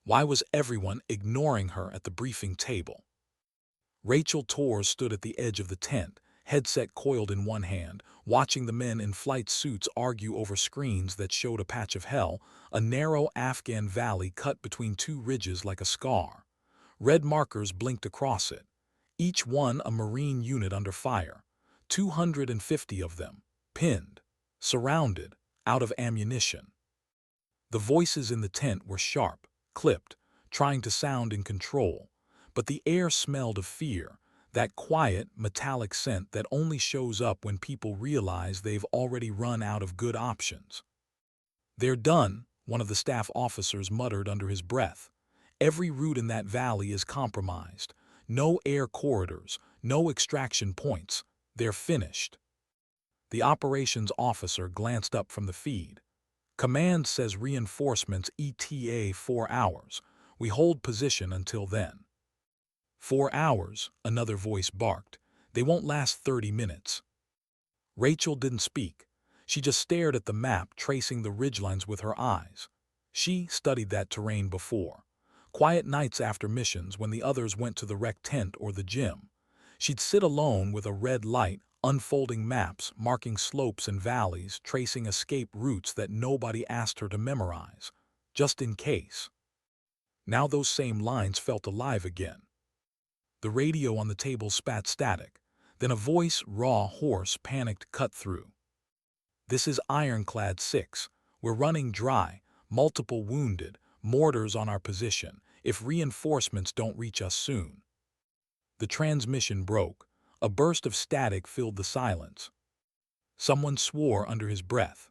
Why was everyone ignoring her at the briefing table? Rachel Torres stood at the edge of the tent, headset coiled in one hand, watching the men in flight suits argue over screens that showed a patch of hell, a narrow Afghan valley cut between two ridges like a scar. Red markers blinked across it, each one a Marine unit under fire, 250 of them, pinned, surrounded, out of ammunition. The voices in the tent were sharp, clipped, trying to sound in control, but the air smelled of fear, that quiet, metallic scent that only shows up when people realize they've already run out of good options. "They're done," one of the staff officers muttered under his breath. "Every route in that valley is compromised. No air corridors, no extraction points. They're finished." The operations officer glanced up from the feed. "Command says reinforcements ETA 4 hours. We hold position until then." 4 hours, another voice barked. "They won't last 30 minutes. Rachel didn't speak. She just stared at the map, tracing the ridgelines with her eyes. She studied that terrain before. Quiet nights after missions when the others went to the rec tent or the gym. She'd sit alone with a red light, unfolding maps, marking slopes and valleys, tracing escape routes that nobody asked her to memorize, just in case. Now those same lines felt alive again. The radio on the table spat static. Then a voice, raw, hoarse, panicked, cut through. "This is Ironclad 6. We're running dry, multiple wounded, mortars on our position, if reinforcements don't reach us soon." The transmission broke. A burst of static filled the silence. Someone swore under his breath.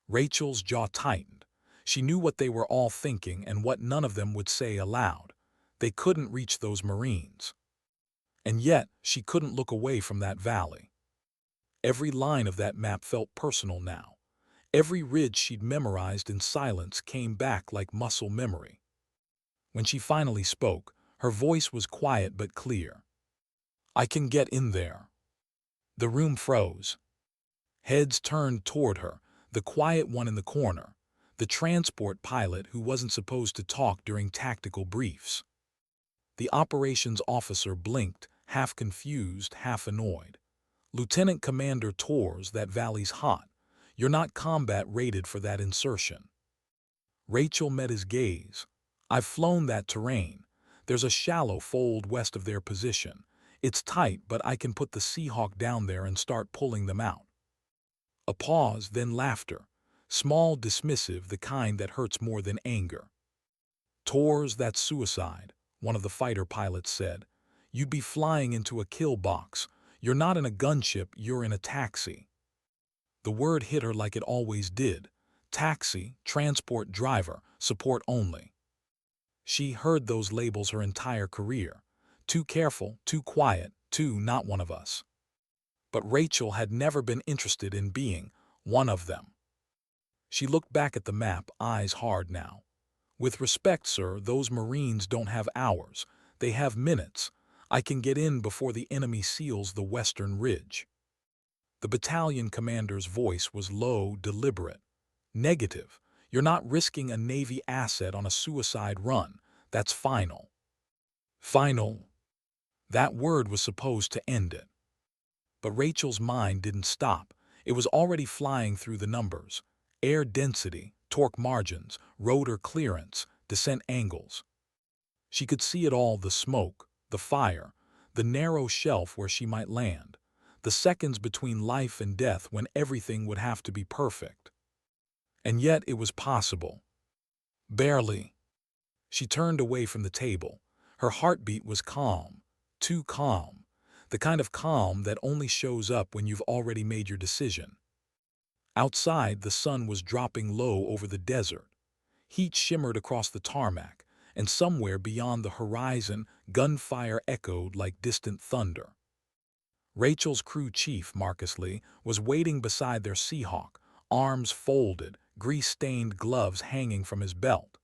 Rachel's jaw tightened. She knew what they were all thinking and what none of them would say aloud. They couldn't reach those Marines. And yet, she couldn't look away from that valley. Every line of that map felt personal now. Every ridge she'd memorized in silence came back like muscle memory. When she finally spoke, her voice was quiet but clear. "I can get in there." The room froze. Heads turned toward her, the quiet one in the corner, the transport pilot who wasn't supposed to talk during tactical briefs. The operations officer blinked, half confused, half annoyed. "Lieutenant Commander Torres, that valley's hot. You're not combat rated for that insertion." Rachel met his gaze. "I've flown that terrain. There's a shallow fold west of their position. It's tight, but I can put the Seahawk down there and start pulling them out." A pause, then laughter. Small, dismissive, the kind that hurts more than anger. "Torres, that's suicide," one of the fighter pilots said. "You'd be flying into a kill box. You're not in a gunship, you're in a taxi." The word hit her like it always did. Taxi, transport driver, support only. She heard those labels her entire career. Too careful, too quiet, too not one of us. But Rachel had never been interested in being one of them. She looked back at the map, eyes hard now. "With respect, sir, those Marines don't have hours. They have minutes. I can get in before the enemy seals the western ridge." The battalion commander's voice was low, deliberate. "Negative. You're not risking a Navy asset on a suicide run. That's final." Final. That word was supposed to end it. But Rachel's mind didn't stop. It was already flying through the numbers. Air density, torque margins, rotor clearance, descent angles. She could see it all, the smoke, the fire, the narrow shelf where she might land, the seconds between life and death when everything would have to be perfect. And yet it was possible. Barely. She turned away from the table. Her heartbeat was calm, too calm, the kind of calm that only shows up when you've already made your decision. Outside, the sun was dropping low over the desert. Heat shimmered across the tarmac, and somewhere beyond the horizon, gunfire echoed like distant thunder. Rachel's crew chief, Marcus Lee, was waiting beside their Seahawk, arms folded, grease-stained gloves hanging from his belt.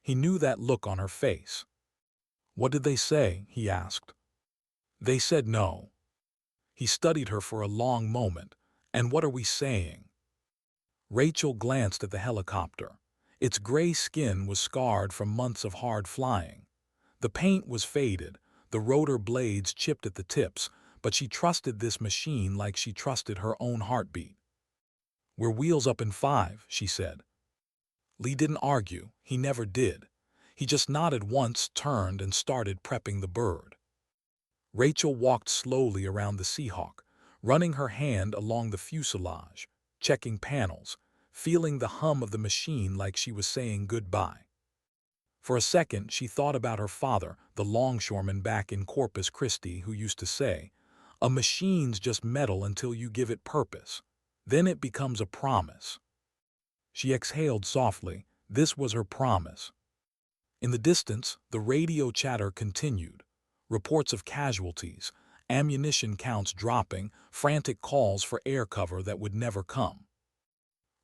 He knew that look on her face. "What did they say?" he asked. "They said no." He studied her for a long moment. "And what are we saying?" Rachel glanced at the helicopter. Its gray skin was scarred from months of hard flying. The paint was faded, the rotor blades chipped at the tips, but she trusted this machine like she trusted her own heartbeat. "We're wheels up in 5, she said. Lee didn't argue, he never did. He just nodded once, turned, and started prepping the bird. Rachel walked slowly around the Seahawk, running her hand along the fuselage, checking panels, feeling the hum of the machine like she was saying goodbye. For a second, she thought about her father, the longshoreman back in Corpus Christi, who used to say, "A machine's just metal until you give it purpose. Then it becomes a promise." She exhaled softly. This was her promise. In the distance, the radio chatter continued. Reports of casualties, ammunition counts dropping, frantic calls for air cover that would never come.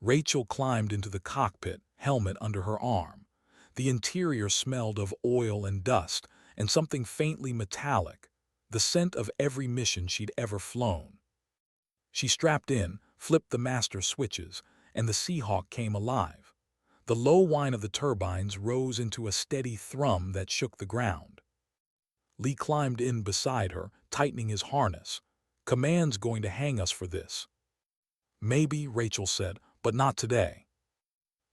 Rachel climbed into the cockpit, helmet under her arm. The interior smelled of oil and dust, and something faintly metallic, the scent of every mission she'd ever flown. She strapped in, flipped the master switches, and the Seahawk came alive. The low whine of the turbines rose into a steady thrum that shook the ground. Lee climbed in beside her, tightening his harness. "Command's going to hang us for this." "Maybe," Rachel said, "but not today."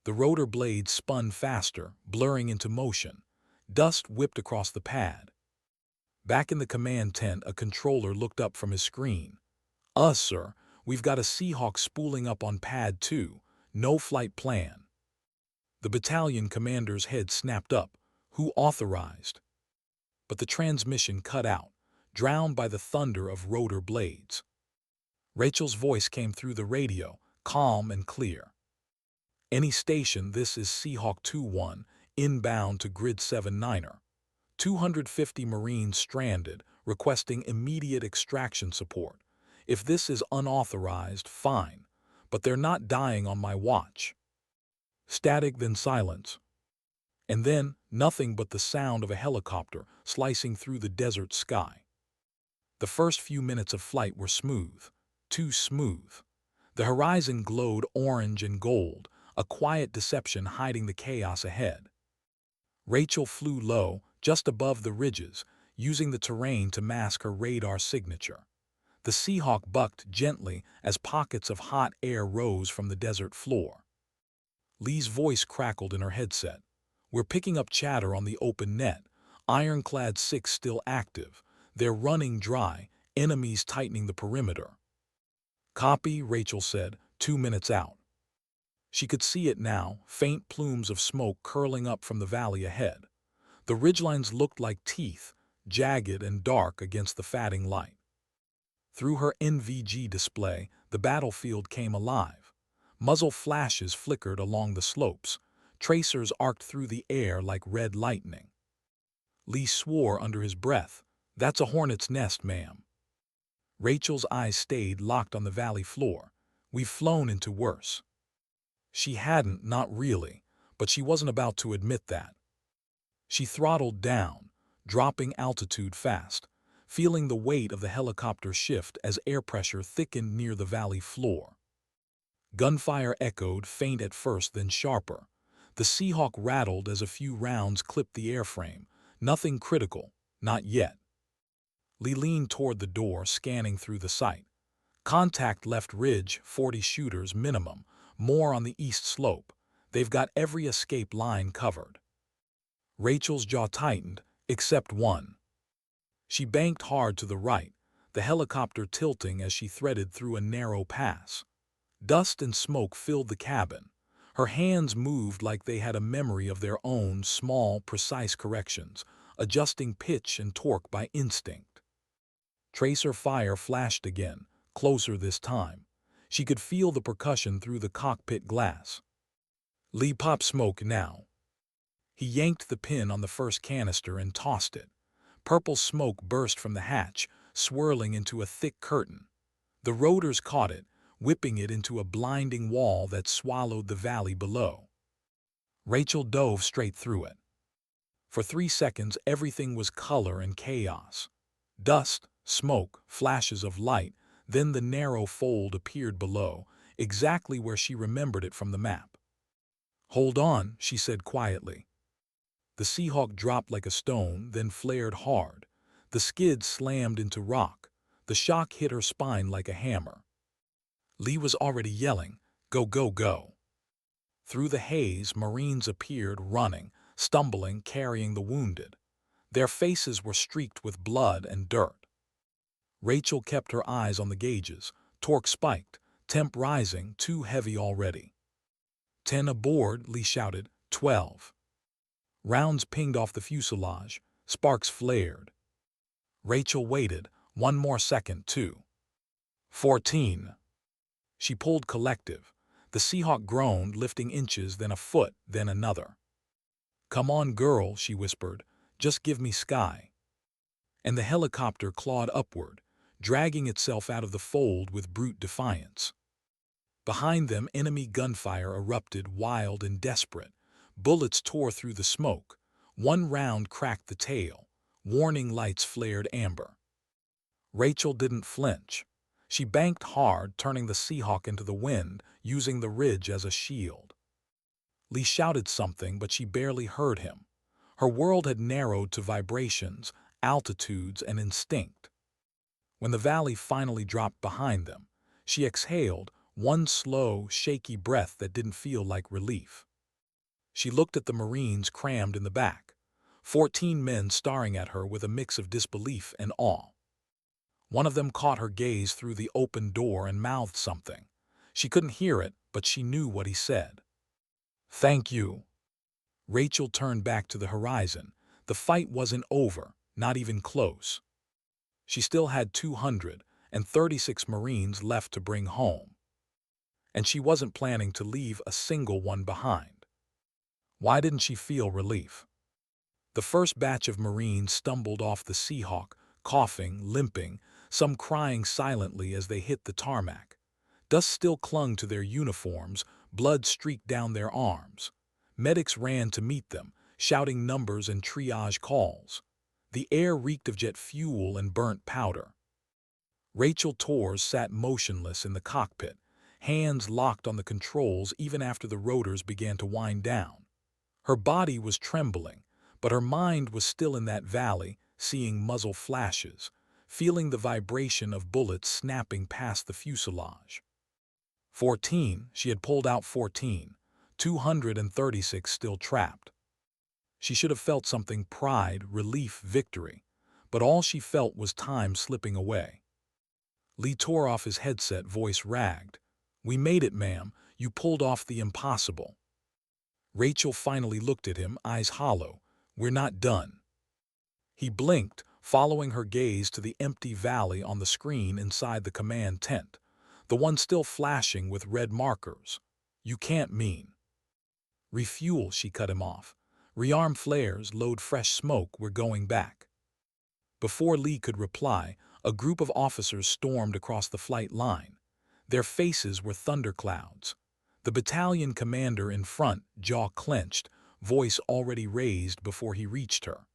The rotor blades spun faster, blurring into motion. Dust whipped across the pad. Back in the command tent, a controller looked up from his screen. Sir, we've got a Seahawk spooling up on pad 2. No flight plan." The battalion commander's head snapped up. "Who authorized?" But the transmission cut out, drowned by the thunder of rotor blades. Rachel's voice came through the radio, calm and clear. "Any station, this is Seahawk 2-1, inbound to Grid 7-9er. 250 Marines stranded, requesting immediate extraction support. If this is unauthorized, fine, but they're not dying on my watch." Static, then silence. And then, nothing but the sound of a helicopter slicing through the desert sky. The first few minutes of flight were smooth, too smooth. The horizon glowed orange and gold, a quiet deception hiding the chaos ahead. Rachel flew low, just above the ridges, using the terrain to mask her radar signature. The Seahawk bucked gently as pockets of hot air rose from the desert floor. Lee's voice crackled in her headset. "We're picking up chatter on the open net. Ironclad 6 still active. They're running dry, enemies tightening the perimeter." "Copy," Rachel said, 2 minutes out. She could see it now, faint plumes of smoke curling up from the valley ahead. The ridgelines looked like teeth, jagged and dark against the fading light. Through her NVG display, the battlefield came alive. Muzzle flashes flickered along the slopes. Tracers arced through the air like red lightning. Lee swore under his breath, "That's a hornet's nest, ma'am." Rachel's eyes stayed locked on the valley floor. "We've flown into worse." She hadn't, not really, but she wasn't about to admit that. She throttled down, dropping altitude fast, feeling the weight of the helicopter shift as air pressure thickened near the valley floor. Gunfire echoed, faint at first, then sharper. The Seahawk rattled as a few rounds clipped the airframe. Nothing critical, not yet. Lee leaned toward the door, scanning through the sight. "Contact left ridge, 40 shooters minimum, more on the east slope. They've got every escape line covered." Rachel's jaw tightened, except one. She banked hard to the right, the helicopter tilting as she threaded through a narrow pass. Dust and smoke filled the cabin. Her hands moved like they had a memory of their own, small, precise corrections, adjusting pitch and torque by instinct. Tracer fire flashed again, closer this time. She could feel the percussion through the cockpit glass. "Lee, pop smoke now." He yanked the pin on the first canister and tossed it. Purple smoke burst from the hatch, swirling into a thick curtain. The rotors caught it, whipping it into a blinding wall that swallowed the valley below. Rachel dove straight through it. For 3 seconds, everything was color and chaos. Dust, smoke, flashes of light, then the narrow fold appeared below, exactly where she remembered it from the map. Hold on, she said quietly. The Seahawk dropped like a stone, then flared hard. The skid slammed into rock. The shock hit her spine like a hammer. Lee was already yelling, "Go, go, go." Through the haze, Marines appeared, running, stumbling, carrying the wounded. Their faces were streaked with blood and dirt. Rachel kept her eyes on the gauges. Torque spiked, temp rising, too heavy already. 10 aboard, Lee shouted. 12. Rounds pinged off the fuselage. Sparks flared. Rachel waited. One more second, 2. 14. She pulled collective. The Seahawk groaned, lifting inches, then a foot, then another. "Come on, girl," she whispered. "Just give me sky." And the helicopter clawed upward, dragging itself out of the fold with brute defiance. Behind them, enemy gunfire erupted, wild and desperate. Bullets tore through the smoke. One round cracked the tail. Warning lights flared amber. Rachel didn't flinch. She banked hard, turning the Seahawk into the wind, using the ridge as a shield. Lee shouted something, but she barely heard him. Her world had narrowed to vibrations, altitudes, and instinct. When the valley finally dropped behind them, she exhaled, one slow, shaky breath that didn't feel like relief. She looked at the Marines crammed in the back, 14 men staring at her with a mix of disbelief and awe. One of them caught her gaze through the open door and mouthed something. She couldn't hear it, but she knew what he said. "Thank you." Rachel turned back to the horizon. The fight wasn't over, not even close. She still had 236 Marines left to bring home. And she wasn't planning to leave a single one behind. Why didn't she feel relief? The first batch of Marines stumbled off the Seahawk, coughing, limping, some crying silently as they hit the tarmac. Dust still clung to their uniforms, blood streaked down their arms. Medics ran to meet them, shouting numbers and triage calls. The air reeked of jet fuel and burnt powder. Rachel Torres sat motionless in the cockpit, hands locked on the controls even after the rotors began to wind down. Her body was trembling, but her mind was still in that valley, seeing muzzle flashes, feeling the vibration of bullets snapping past the fuselage. 14, she had pulled out 14, 236 still trapped. She should have felt something: pride, relief, victory, but all she felt was time slipping away. Lee tore off his headset, voice ragged. "We made it, ma'am. You pulled off the impossible." Rachel finally looked at him, eyes hollow. "We're not done." He blinked, following her gaze to the empty valley on the screen inside the command tent, the one still flashing with red markers. "You can't mean." "Refuel," she cut him off. "Rearm flares, load fresh smoke, we're going back." Before Lee could reply, a group of officers stormed across the flight line. Their faces were thunderclouds. The battalion commander in front, jaw clenched, voice already raised before he reached her.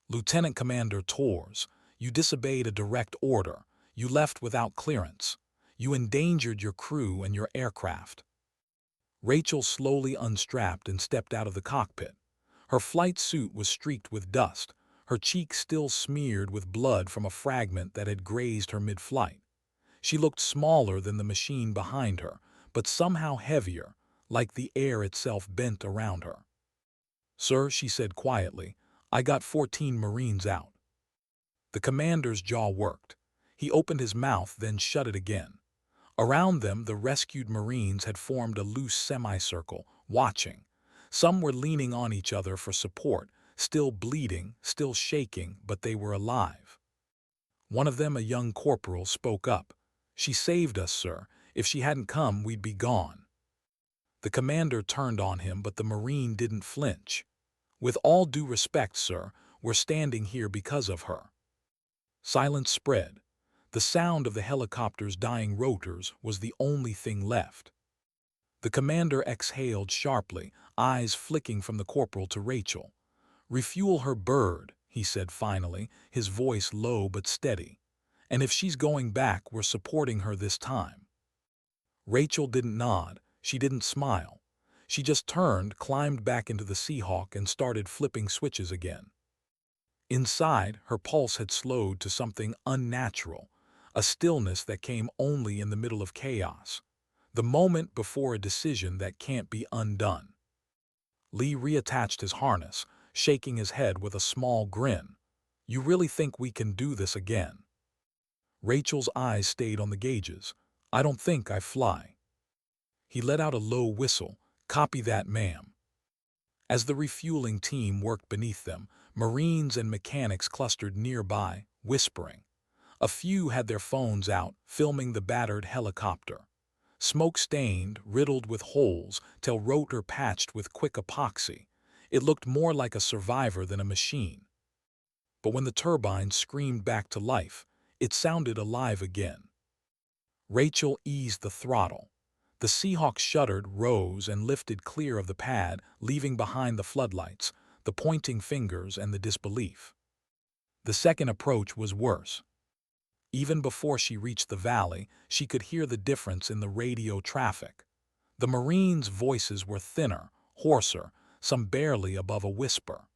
"Lieutenant Commander Torres, you disobeyed a direct order. You left without clearance. You endangered your crew and your aircraft." Rachel slowly unstrapped and stepped out of the cockpit. Her flight suit was streaked with dust, her cheek still smeared with blood from a fragment that had grazed her mid-flight. She looked smaller than the machine behind her, but somehow heavier, like the air itself bent around her. "Sir," she said quietly, "I got 14 Marines out." The commander's jaw worked. He opened his mouth, then shut it again. Around them, the rescued Marines had formed a loose semicircle, watching. Some were leaning on each other for support, still bleeding, still shaking, but they were alive. One of them, a young corporal, spoke up. "She saved us, sir. If she hadn't come, we'd be gone." The commander turned on him, but the Marine didn't flinch. "With all due respect, sir, we're standing here because of her." Silence spread. The sound of the helicopter's dying rotors was the only thing left. The commander exhaled sharply, eyes flicking from the corporal to Rachel. "Refuel her, bird," he said finally, his voice low but steady. "And if she's going back, we're supporting her this time." Rachel didn't nod. She didn't smile. She just turned, climbed back into the Seahawk, and started flipping switches again. Inside, her pulse had slowed to something unnatural, a stillness that came only in the middle of chaos, the moment before a decision that can't be undone. Lee reattached his harness, shaking his head with a small grin. "You really think we can do this again?" Rachel's eyes stayed on the gauges. "I don't think I fly." He let out a low whistle. "Copy that, ma'am." As the refueling team worked beneath them, Marines and mechanics clustered nearby, whispering. A few had their phones out, filming the battered helicopter. Smoke-stained, riddled with holes, till rotor patched with quick epoxy. It looked more like a survivor than a machine. But when the turbines screamed back to life, it sounded alive again. Rachel eased the throttle. The Seahawk shuddered, rose, and lifted clear of the pad, leaving behind the floodlights, the pointing fingers, and the disbelief. The second approach was worse. Even before she reached the valley, she could hear the difference in the radio traffic. The Marines' voices were thinner, hoarser, some barely above a whisper.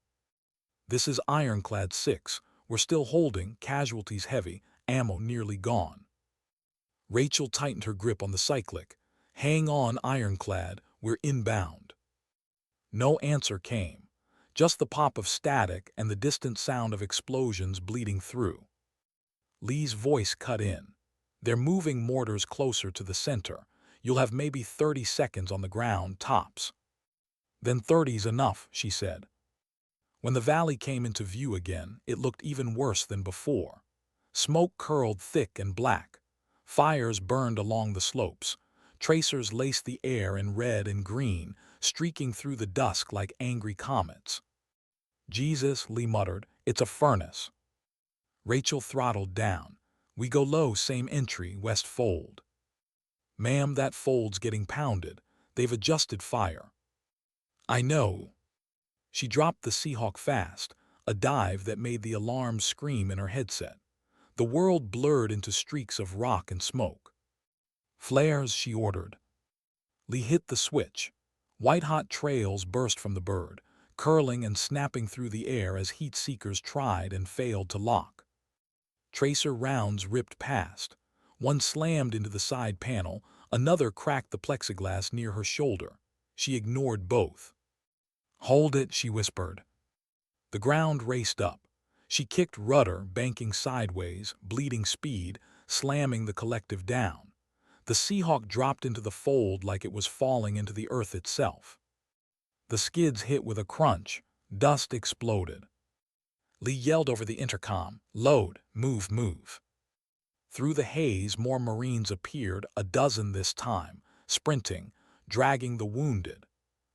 "This is Ironclad 6. We're still holding, casualties heavy, ammo nearly gone." Rachel tightened her grip on the cyclic. "Hang on, Ironclad, we're inbound." No answer came, just the pop of static and the distant sound of explosions bleeding through. Lee's voice cut in. "They're moving mortars closer to the center. You'll have maybe 30 seconds on the ground, tops." "Then 30's enough," she said. When the valley came into view again, it looked even worse than before. Smoke curled thick and black. Fires burned along the slopes. Tracers laced the air in red and green, streaking through the dusk like angry comets. "Jesus," Lee muttered, "it's a furnace." Rachel throttled down. "We go low, same entry, west fold." "Ma'am, that fold's getting pounded. They've adjusted fire." "I know." She dropped the Seahawk fast, a dive that made the alarm scream in her headset. The world blurred into streaks of rock and smoke. "Flares," she ordered. Lee hit the switch. White-hot trails burst from the bird, curling and snapping through the air as heat seekers tried and failed to lock. Tracer rounds ripped past. One slammed into the side panel, another cracked the plexiglass near her shoulder. She ignored both. "Hold it," she whispered. The ground raced up. She kicked rudder, banking sideways, bleeding speed, slamming the collective down. The Seahawk dropped into the fold like it was falling into the earth itself. The skids hit with a crunch. Dust exploded. Lee yelled over the intercom, "Load, move, move." Through the haze, more Marines appeared, a dozen this time, sprinting, dragging the wounded.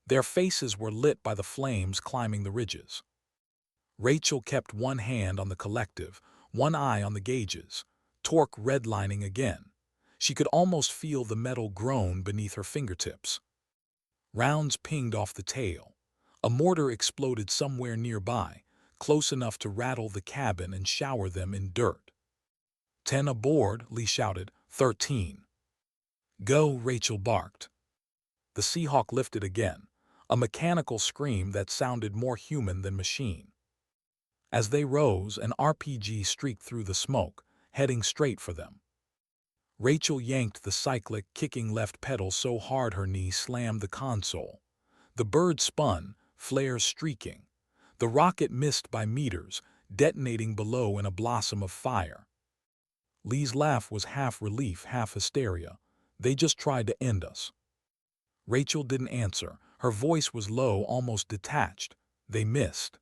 Their faces were lit by the flames climbing the ridges. Rachel kept one hand on the collective, one eye on the gauges, torque redlining again. She could almost feel the metal groan beneath her fingertips. Rounds pinged off the tail. A mortar exploded somewhere nearby, close enough to rattle the cabin and shower them in dirt. 10 aboard," Lee shouted. 13. "Go," Rachel barked. The Seahawk lifted again, a mechanical scream that sounded more human than machine. As they rose, an RPG streaked through the smoke, heading straight for them. Rachel yanked the cyclic, kicking left pedal so hard her knee slammed the console. The bird spun, flares streaking. The rocket missed by meters, detonating below in a blossom of fire. Lee's laugh was half relief, half hysteria. "They just tried to end us." Rachel didn't answer. Her voice was low, almost detached. "They missed."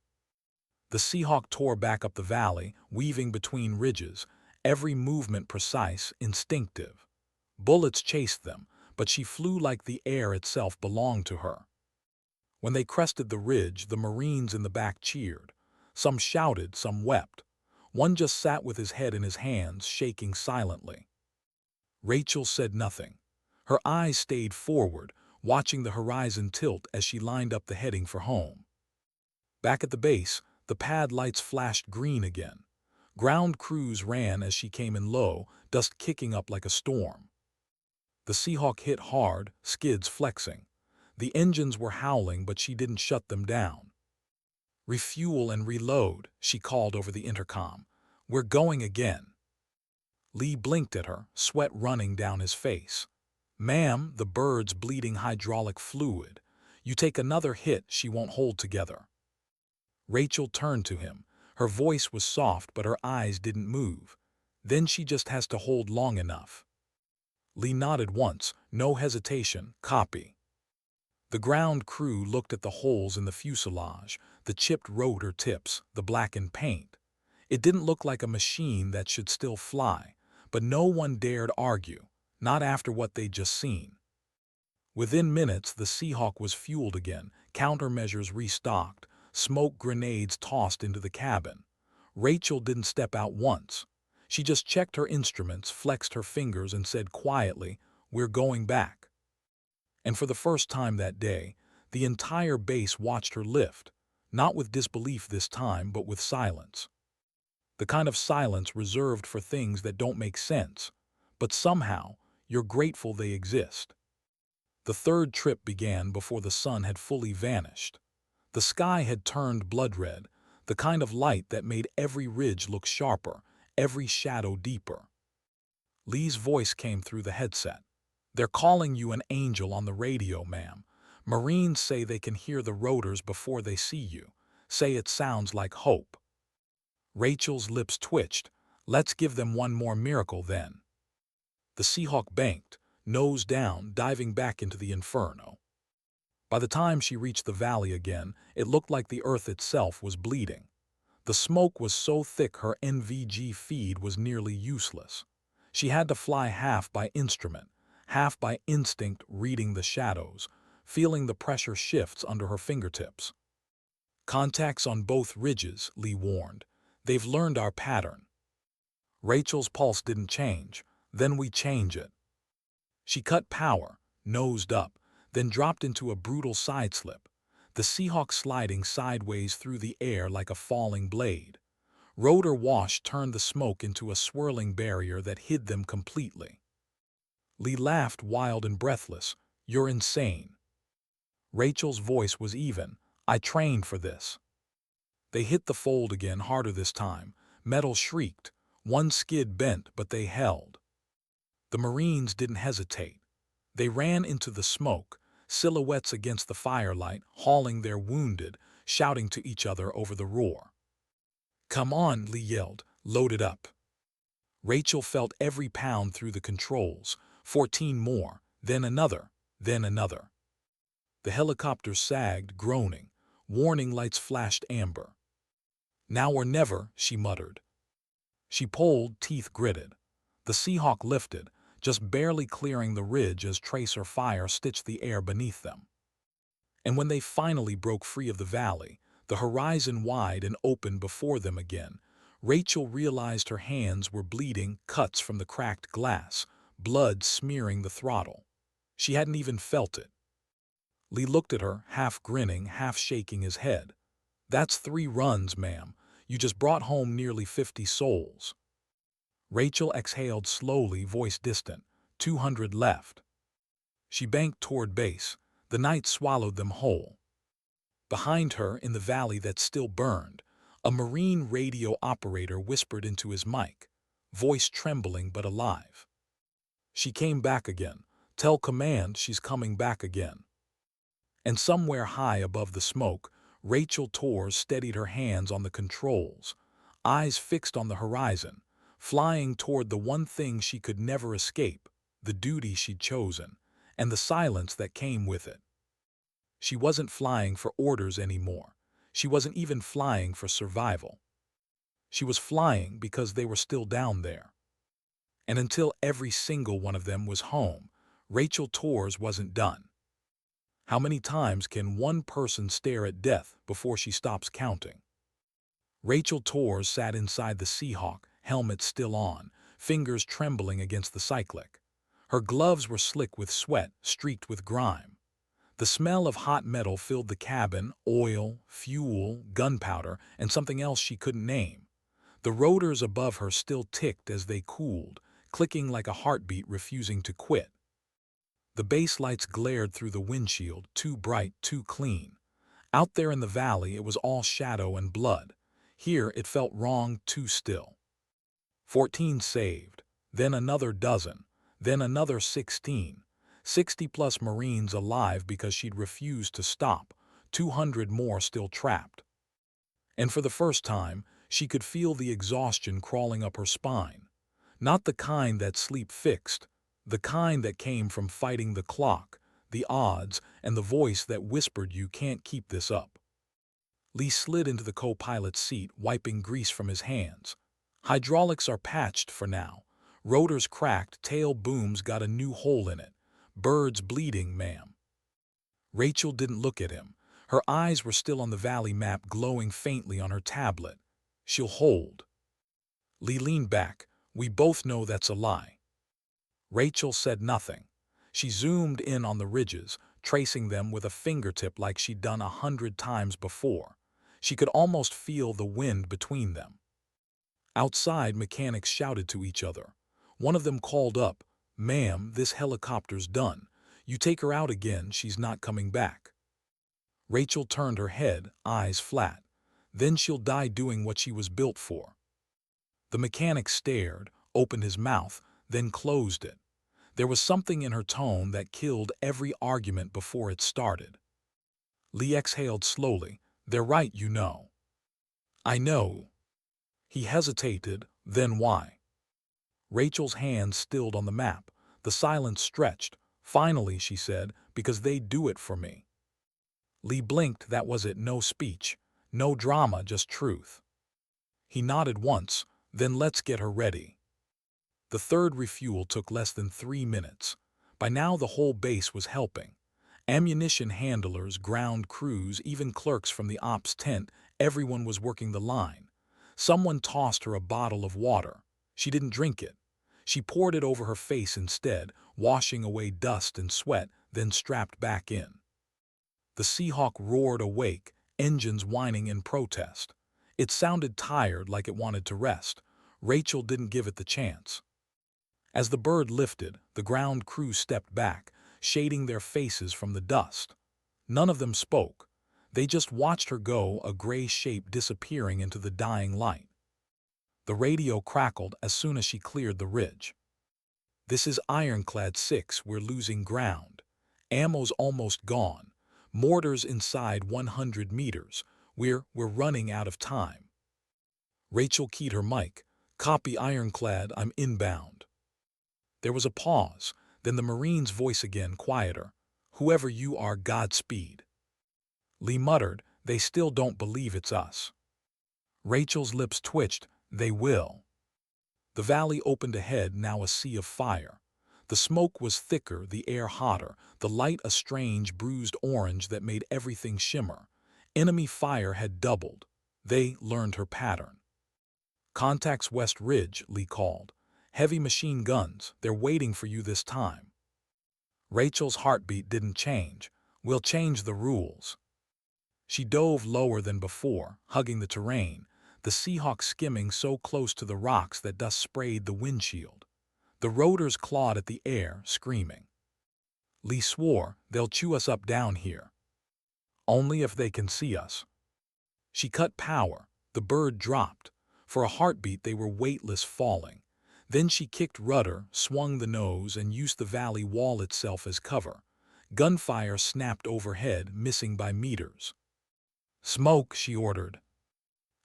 The Seahawk tore back up the valley, weaving between ridges, every movement precise, instinctive. Bullets chased them, but she flew like the air itself belonged to her. When they crested the ridge, the Marines in the back cheered. Some shouted, some wept. One just sat with his head in his hands, shaking silently. Rachel said nothing. Her eyes stayed forward, watching the horizon tilt as she lined up the heading for home. Back at the base, the pad lights flashed green again. Ground crews ran as she came in low, dust kicking up like a storm. The Seahawk hit hard, skids flexing. The engines were howling, but she didn't shut them down. "Refuel and reload," she called over the intercom. "We're going again." Lee blinked at her, sweat running down his face. "Ma'am, the bird's bleeding hydraulic fluid. You take another hit, she won't hold together." Rachel turned to him. Her voice was soft, but her eyes didn't move. "Then she just has to hold long enough." Lee nodded once, no hesitation, "Copy." The ground crew looked at the holes in the fuselage, the chipped rotor tips, the blackened paint. It didn't look like a machine that should still fly, but no one dared argue, not after what they'd just seen. Within minutes, the Seahawk was fueled again, countermeasures restocked, smoke grenades tossed into the cabin. Rachel didn't step out once. She just checked her instruments, flexed her fingers, and said quietly, "We're going back." And for the first time that day, the entire base watched her lift, not with disbelief this time, but with silence. The kind of silence reserved for things that don't make sense, but somehow you're grateful they exist. The third trip began before the sun had fully vanished. The sky had turned blood red, the kind of light that made every ridge look sharper, every shadow deeper. Lee's voice came through the headset. "They're calling you an angel on the radio, ma'am. Marines say they can hear the rotors before they see you. Say it sounds like hope." Rachel's lips twitched. "Let's give them one more miracle then." The Seahawk banked, nose down, diving back into the inferno. By the time she reached the valley again, it looked like the earth itself was bleeding. The smoke was so thick her NVG feed was nearly useless. She had to fly half by instrument, half by instinct, reading the shadows, feeling the pressure shifts under her fingertips. "Contacts on both ridges," Lee warned. "They've learned our pattern." Rachel's pulse didn't change. "Then we change it." She cut power, nosed up, then dropped into a brutal sideslip, the Seahawk sliding sideways through the air like a falling blade. Rotor wash turned the smoke into a swirling barrier that hid them completely. Lee laughed, wild and breathless. "You're insane." Rachel's voice was even. "I trained for this." They hit the fold again, harder this time. Metal shrieked. One skid bent, but they held. The Marines didn't hesitate. They ran into the smoke, silhouettes against the firelight, hauling their wounded, shouting to each other over the roar. "Come on," Lee yelled. "Load it up." Rachel felt every pound through the controls. 14 more, then another, then another. The helicopter sagged, groaning. Warning lights flashed amber. "Now or never," she muttered. She pulled, teeth gritted. The Seahawk lifted, just barely clearing the ridge as tracer fire stitched the air beneath them. And when they finally broke free of the valley, the horizon wide and open before them again, Rachel realized her hands were bleeding, cuts from the cracked glass, blood smearing the throttle. She hadn't even felt it. Lee looked at her, half grinning, half shaking his head. "That's 3 runs, ma'am. You just brought home nearly 50 souls." Rachel exhaled slowly, voice distant. 200 left. She banked toward base. The night swallowed them whole. Behind her, in the valley that still burned, a Marine radio operator whispered into his mic, voice trembling but alive. "She came back again. Tell command she's coming back again." And somewhere high above the smoke, Rachel Torres steadied her hands on the controls, eyes fixed on the horizon, flying toward the one thing she could never escape, the duty she'd chosen, and the silence that came with it. She wasn't flying for orders anymore. She wasn't even flying for survival. She was flying because they were still down there. And until every single one of them was home, Rachel Torres wasn't done. How many times can one person stare at death before she stops counting? Rachel Torres sat inside the Seahawk, helmet still on, fingers trembling against the cyclic. Her gloves were slick with sweat, streaked with grime. The smell of hot metal filled the cabin, oil, fuel, gunpowder, and something else she couldn't name. The rotors above her still ticked as they cooled, clicking like a heartbeat refusing to quit. The base lights glared through the windshield, too bright, too clean. Out there in the valley it was all shadow and blood. Here it felt wrong, too still. 14 saved, then another dozen, then another 16. 60-plus Marines alive because she'd refused to stop, 200 more still trapped. And for the first time, she could feel the exhaustion crawling up her spine. Not the kind that sleep fixed, the kind that came from fighting the clock, the odds, and the voice that whispered you can't keep this up. Lee slid into the co-pilot's seat, wiping grease from his hands. Hydraulics are patched for now. Rotors cracked, tail booms got a new hole in it. Birds bleeding, ma'am. Rachel didn't look at him. Her eyes were still on the valley map glowing faintly on her tablet. She'll hold. Lee leaned back. We both know that's a lie. Rachel said nothing. She zoomed in on the ridges, tracing them with a fingertip like she'd done 100 times before. She could almost feel the wind between them. Outside, mechanics shouted to each other. One of them called up, "Ma'am, this helicopter's done. You take her out again, she's not coming back." Rachel turned her head, eyes flat. Then she'll die doing what she was built for. The mechanic stared, opened his mouth, then closed it. There was something in her tone that killed every argument before it started. Lee exhaled slowly. They're right, you know. I know. He hesitated, then why? Rachel's hands stilled on the map. The silence stretched. Finally, she said, because they do it for me. Lee blinked, that was it, no speech. No drama, just truth. He nodded once, then let's get her ready. The third refuel took less than 3 minutes. By now the whole base was helping. Ammunition handlers, ground crews, even clerks from the ops tent, everyone was working the line. Someone tossed her a bottle of water. She didn't drink it. She poured it over her face instead, washing away dust and sweat, then strapped back in. The Seahawk roared awake, engines whining in protest. It sounded tired, like it wanted to rest. Rachel didn't give it the chance. As the bird lifted, the ground crew stepped back, shading their faces from the dust. None of them spoke. They just watched her go, a gray shape disappearing into the dying light. The radio crackled as soon as she cleared the ridge. This is Ironclad 6, we're losing ground. Ammo's almost gone. Mortars inside 100 meters. We're running out of time. Rachel keyed her mic. Copy Ironclad, I'm inbound. There was a pause, then the Marine's voice again, quieter. Whoever you are, Godspeed. Lee muttered, they still don't believe it's us. Rachel's lips twitched, they will. The valley opened ahead, now a sea of fire. The smoke was thicker, the air hotter, the light a strange, bruised orange that made everything shimmer. Enemy fire had doubled. They learned her pattern. Contacts West Ridge, Lee called. Heavy machine guns, they're waiting for you this time. Rachel's heartbeat didn't change. We'll change the rules. She dove lower than before, hugging the terrain, the Seahawk skimming so close to the rocks that dust sprayed the windshield. The rotors clawed at the air, screaming. Lee swore, they'll chew us up down here. Only if they can see us. She cut power. The bird dropped. For a heartbeat they were weightless, falling. Then she kicked rudder, swung the nose, and used the valley wall itself as cover. Gunfire snapped overhead, missing by meters. Smoke, she ordered.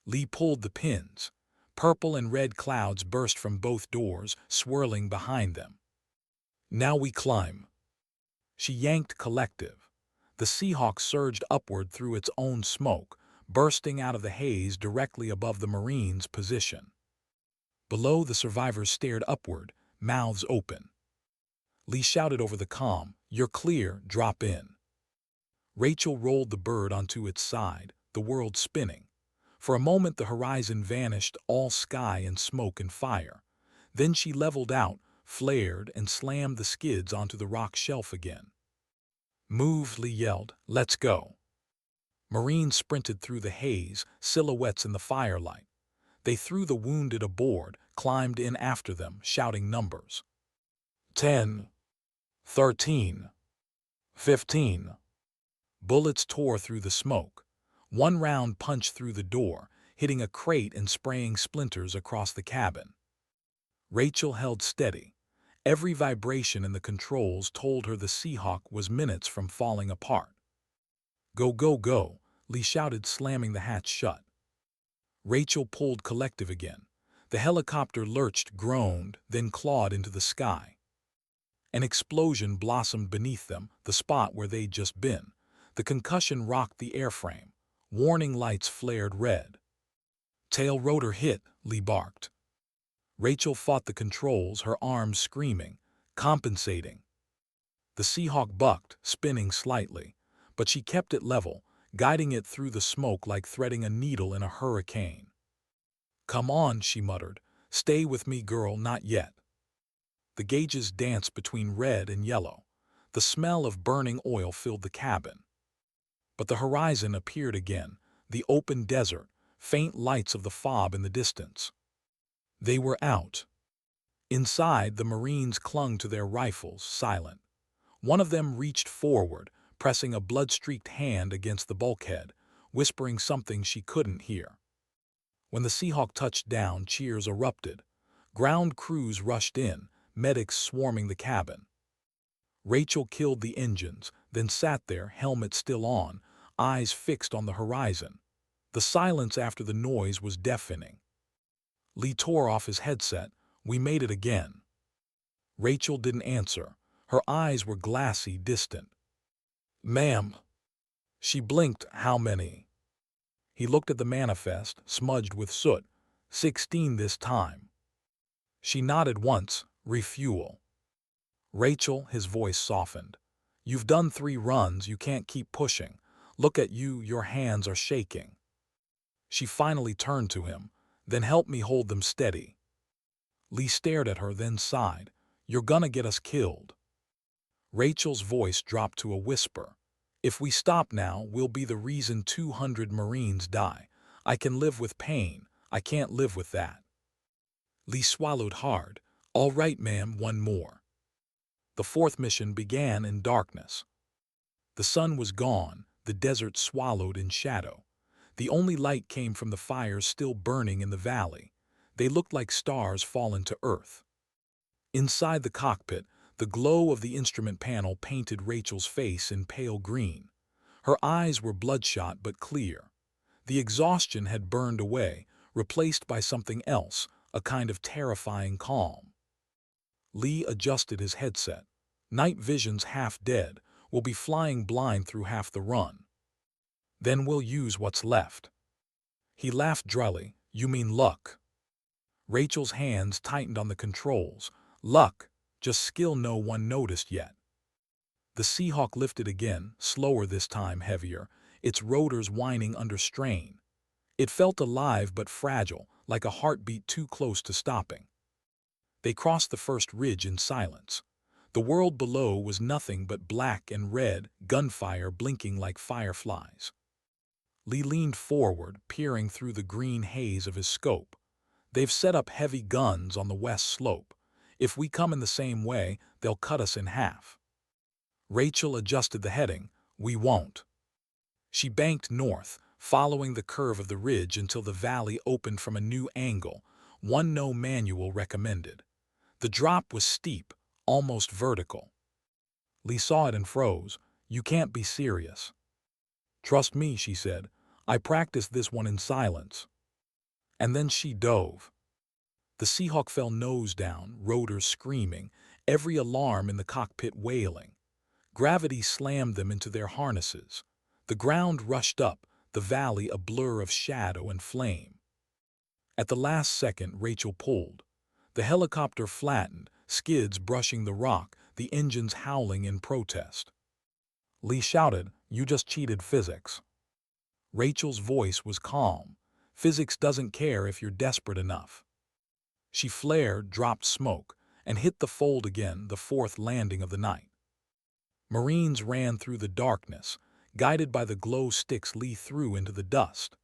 Lee pulled the pins. Purple and red clouds burst from both doors, swirling behind them. Now we climb. She yanked collective. The Seahawk surged upward through its own smoke, bursting out of the haze directly above the Marines' position. Below, the survivors stared upward, mouths open. Lee shouted over the comm, "You're clear, drop in." Rachel rolled the bird onto its side, the world spinning. For a moment the horizon vanished, all sky and smoke and fire. Then she leveled out, flared, and slammed the skids onto the rock shelf again. Move, Lee yelled, let's go. Marines sprinted through the haze, silhouettes in the firelight. They threw the wounded aboard, climbed in after them, shouting numbers. 10. 13. 15. Bullets tore through the smoke. One round punched through the door, hitting a crate and spraying splinters across the cabin. Rachel held steady. Every vibration in the controls told her the Seahawk was minutes from falling apart. "Go, go, go," Lee shouted, slamming the hatch shut. Rachel pulled collective again. The helicopter lurched, groaned, then clawed into the sky. An explosion blossomed beneath them, the spot where they'd just been. The concussion rocked the airframe. Warning lights flared red. "Tail rotor hit," Lee barked. Rachel fought the controls, her arms screaming, compensating. The Seahawk bucked, spinning slightly, but she kept it level, guiding it through the smoke like threading a needle in a hurricane. "Come on," she muttered. "Stay with me, girl, not yet." The gauges danced between red and yellow. The smell of burning oil filled the cabin. But the horizon appeared again, the open desert, faint lights of the fob in the distance. They were out. Inside, the Marines clung to their rifles, silent. One of them reached forward, pressing a blood-streaked hand against the bulkhead, whispering something she couldn't hear. When the Seahawk touched down, cheers erupted. Ground crews rushed in, medics swarming the cabin. Rachel killed the engines, then sat there, helmet still on, eyes fixed on the horizon. The silence after the noise was deafening. Lee tore off his headset. "We made it again." Rachel didn't answer. Her eyes were glassy, distant. "Ma'am." She blinked. "How many?" He looked at the manifest, smudged with soot. 16 this time. She nodded once. "Refuel." "Rachel," his voice softened. "You've done 3 runs, you can't keep pushing. Look at you, your hands are shaking." She finally turned to him. "Then help me hold them steady." Lee stared at her, then sighed. "You're gonna get us killed." Rachel's voice dropped to a whisper. "If we stop now, we'll be the reason 200 Marines die. I can live with pain. I can't live with that." Lee swallowed hard. "All right, ma'am, one more." The 4th mission began in darkness. The sun was gone, the desert swallowed in shadow. The only light came from the fires still burning in the valley. They looked like stars fallen to earth. Inside the cockpit, the glow of the instrument panel painted Rachel's face in pale green. Her eyes were bloodshot but clear. The exhaustion had burned away, replaced by something else, a kind of terrifying calm. Lee adjusted his headset. "Night vision's half dead. We'll be flying blind through half the run. Then we'll use what's left." He laughed dryly. "You mean luck." Rachel's hands tightened on the controls. "Luck, just skill no one noticed yet." The Seahawk lifted again, slower this time, heavier, its rotors whining under strain. It felt alive but fragile, like a heartbeat too close to stopping. They crossed the first ridge in silence. The world below was nothing but black and red, gunfire blinking like fireflies. Lee leaned forward, peering through the green haze of his scope. "They've set up heavy guns on the west slope. If we come in the same way, they'll cut us in half." Rachel adjusted the heading. "We won't." She banked north, following the curve of the ridge until the valley opened from a new angle, one no manual recommended. The drop was steep, almost vertical. Lee saw it and froze. "You can't be serious." "Trust me," she said. "I practiced this one in silence." And then she dove. The Seahawk fell nose down, rotors screaming, every alarm in the cockpit wailing. Gravity slammed them into their harnesses. The ground rushed up, the valley a blur of shadow and flame. At the last second, Rachel pulled. The helicopter flattened, skids brushing the rock, the engines howling in protest. Lee shouted, "You just cheated physics." Rachel's voice was calm. "Physics doesn't care if you're desperate enough." She flared, dropped smoke, and hit the fold again, the 4th landing of the night. Marines ran through the darkness, guided by the glow sticks Lee threw into the dust.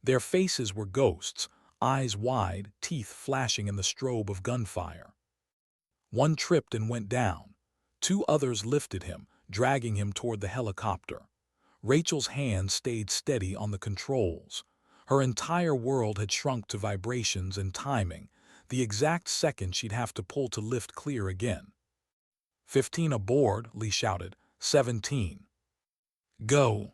Their faces were ghosts, eyes wide, teeth flashing in the strobe of gunfire. One tripped and went down. Two others lifted him, dragging him toward the helicopter. Rachel's hand stayed steady on the controls. Her entire world had shrunk to vibrations and timing, the exact second she'd have to pull to lift clear again. 15 aboard, Lee shouted. 17. Go.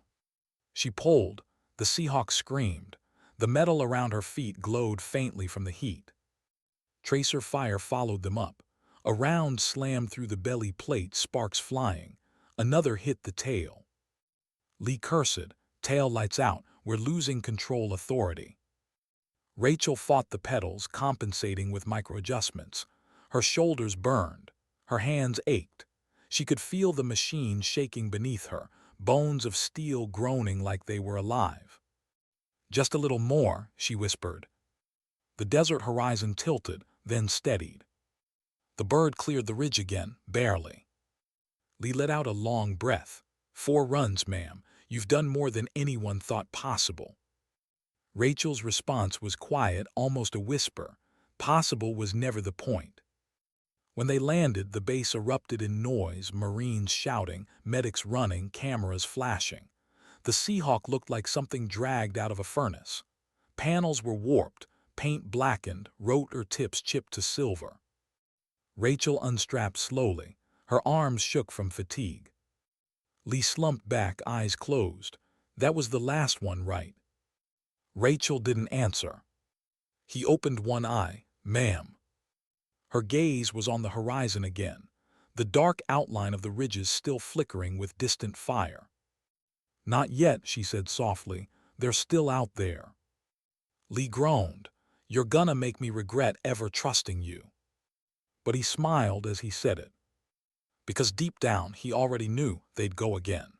She pulled. The Seahawk screamed. The metal around her feet glowed faintly from the heat. Tracer fire followed them up. A round slammed through the belly plate, sparks flying. Another hit the tail. Lee cursed. Tail lights out. We're losing control authority. Rachel fought the pedals, compensating with micro-adjustments. Her shoulders burned. Her hands ached. She could feel the machine shaking beneath her, bones of steel groaning like they were alive. Just a little more, she whispered. The desert horizon tilted, then steadied. The bird cleared the ridge again, barely. Lee let out a long breath. 4 runs, ma'am. You've done more than anyone thought possible. Rachel's response was quiet, almost a whisper. Possible was never the point. When they landed, the base erupted in noise, Marines shouting, medics running, cameras flashing. The Seahawk looked like something dragged out of a furnace. Panels were warped, paint blackened, rotor tips chipped to silver. Rachel unstrapped slowly. Her arms shook from fatigue. Lee slumped back, eyes closed. That was the last one, right? Rachel didn't answer. He opened one eye. Ma'am. Her gaze was on the horizon again, the dark outline of the ridges still flickering with distant fire. Not yet, she said softly. They're still out there. Lee groaned. You're gonna make me regret ever trusting you. But he smiled as he said it. Because deep down, he already knew they'd go again.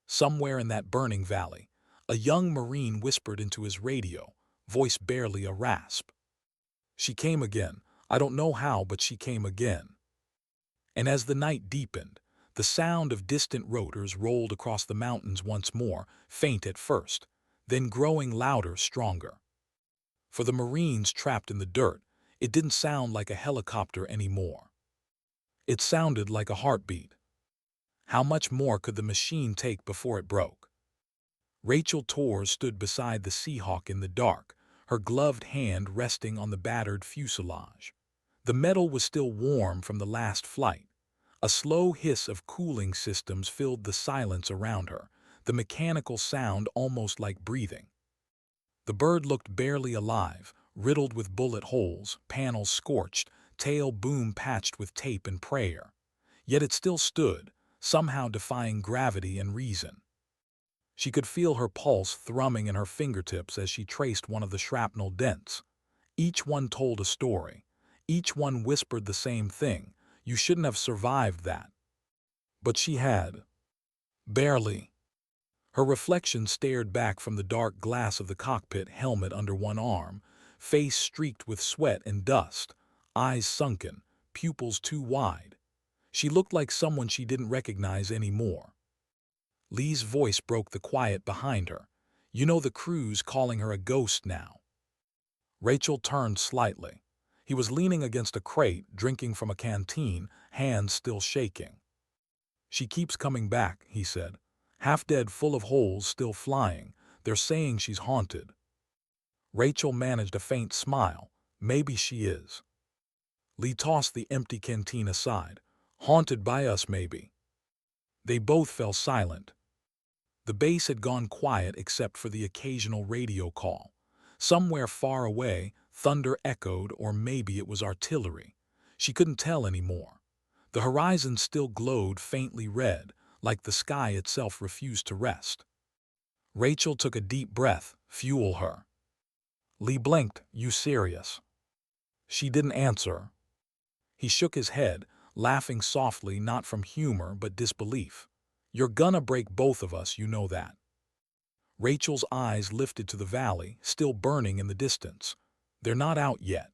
Somewhere in that burning valley, a young Marine whispered into his radio, voice barely a rasp. She came again. I don't know how, but she came again. And as the night deepened, the sound of distant rotors rolled across the mountains once more, faint at first, then growing louder, stronger. For the Marines trapped in the dirt, it didn't sound like a helicopter anymore. It sounded like a heartbeat. How much more could the machine take before it broke? Rachel Torres stood beside the Seahawk in the dark, her gloved hand resting on the battered fuselage. The metal was still warm from the last flight. A slow hiss of cooling systems filled the silence around her, the mechanical sound almost like breathing. The bird looked barely alive, riddled with bullet holes, panels scorched, tail boom patched with tape and prayer. Yet it still stood, somehow defying gravity and reason. She could feel her pulse thrumming in her fingertips as she traced one of the shrapnel dents. Each one told a story. Each one whispered the same thing. You shouldn't have survived that. But she had. Barely. Her reflection stared back from the dark glass of the cockpit, helmet under one arm, face streaked with sweat and dust, eyes sunken, pupils too wide. She looked like someone she didn't recognize anymore. Lee's voice broke the quiet behind her. You know, the crew's calling her a ghost now. Rachel turned slightly. He was leaning against a crate, drinking from a canteen, hands still shaking. She keeps coming back, he said. Half dead, full of holes, still flying. They're saying she's haunted. Rachel managed a faint smile. Maybe she is. Lee tossed the empty canteen aside. Haunted by us, maybe. They both fell silent. The base had gone quiet except for the occasional radio call. Somewhere far away, thunder echoed, or maybe it was artillery. She couldn't tell anymore. The horizon still glowed faintly red, like the sky itself refused to rest. Rachel took a deep breath. Fuel her. Lee blinked. You serious? She didn't answer. He shook his head, laughing softly, not from humor but disbelief. You're gonna break both of us, you know that. Rachel's eyes lifted to the valley, still burning in the distance. They're not out yet.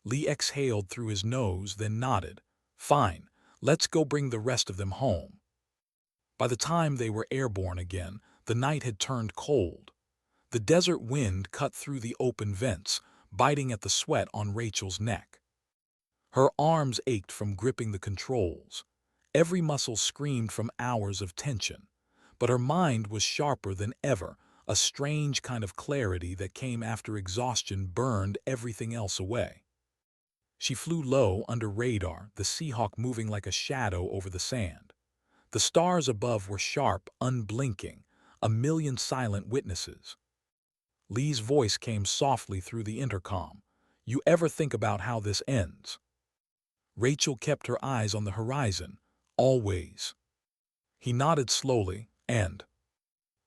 Lee exhaled through his nose, then nodded. Fine, let's go bring the rest of them home. By the time they were airborne again, the night had turned cold. The desert wind cut through the open vents, biting at the sweat on Rachel's neck. Her arms ached from gripping the controls. Every muscle screamed from hours of tension. But her mind was sharper than ever, a strange kind of clarity that came after exhaustion burned everything else away. She flew low under radar, the Seahawk moving like a shadow over the sand. The stars above were sharp, unblinking, a million silent witnesses. Lee's voice came softly through the intercom. "You ever think about how this ends?" Rachel kept her eyes on the horizon. "Always." He nodded slowly, and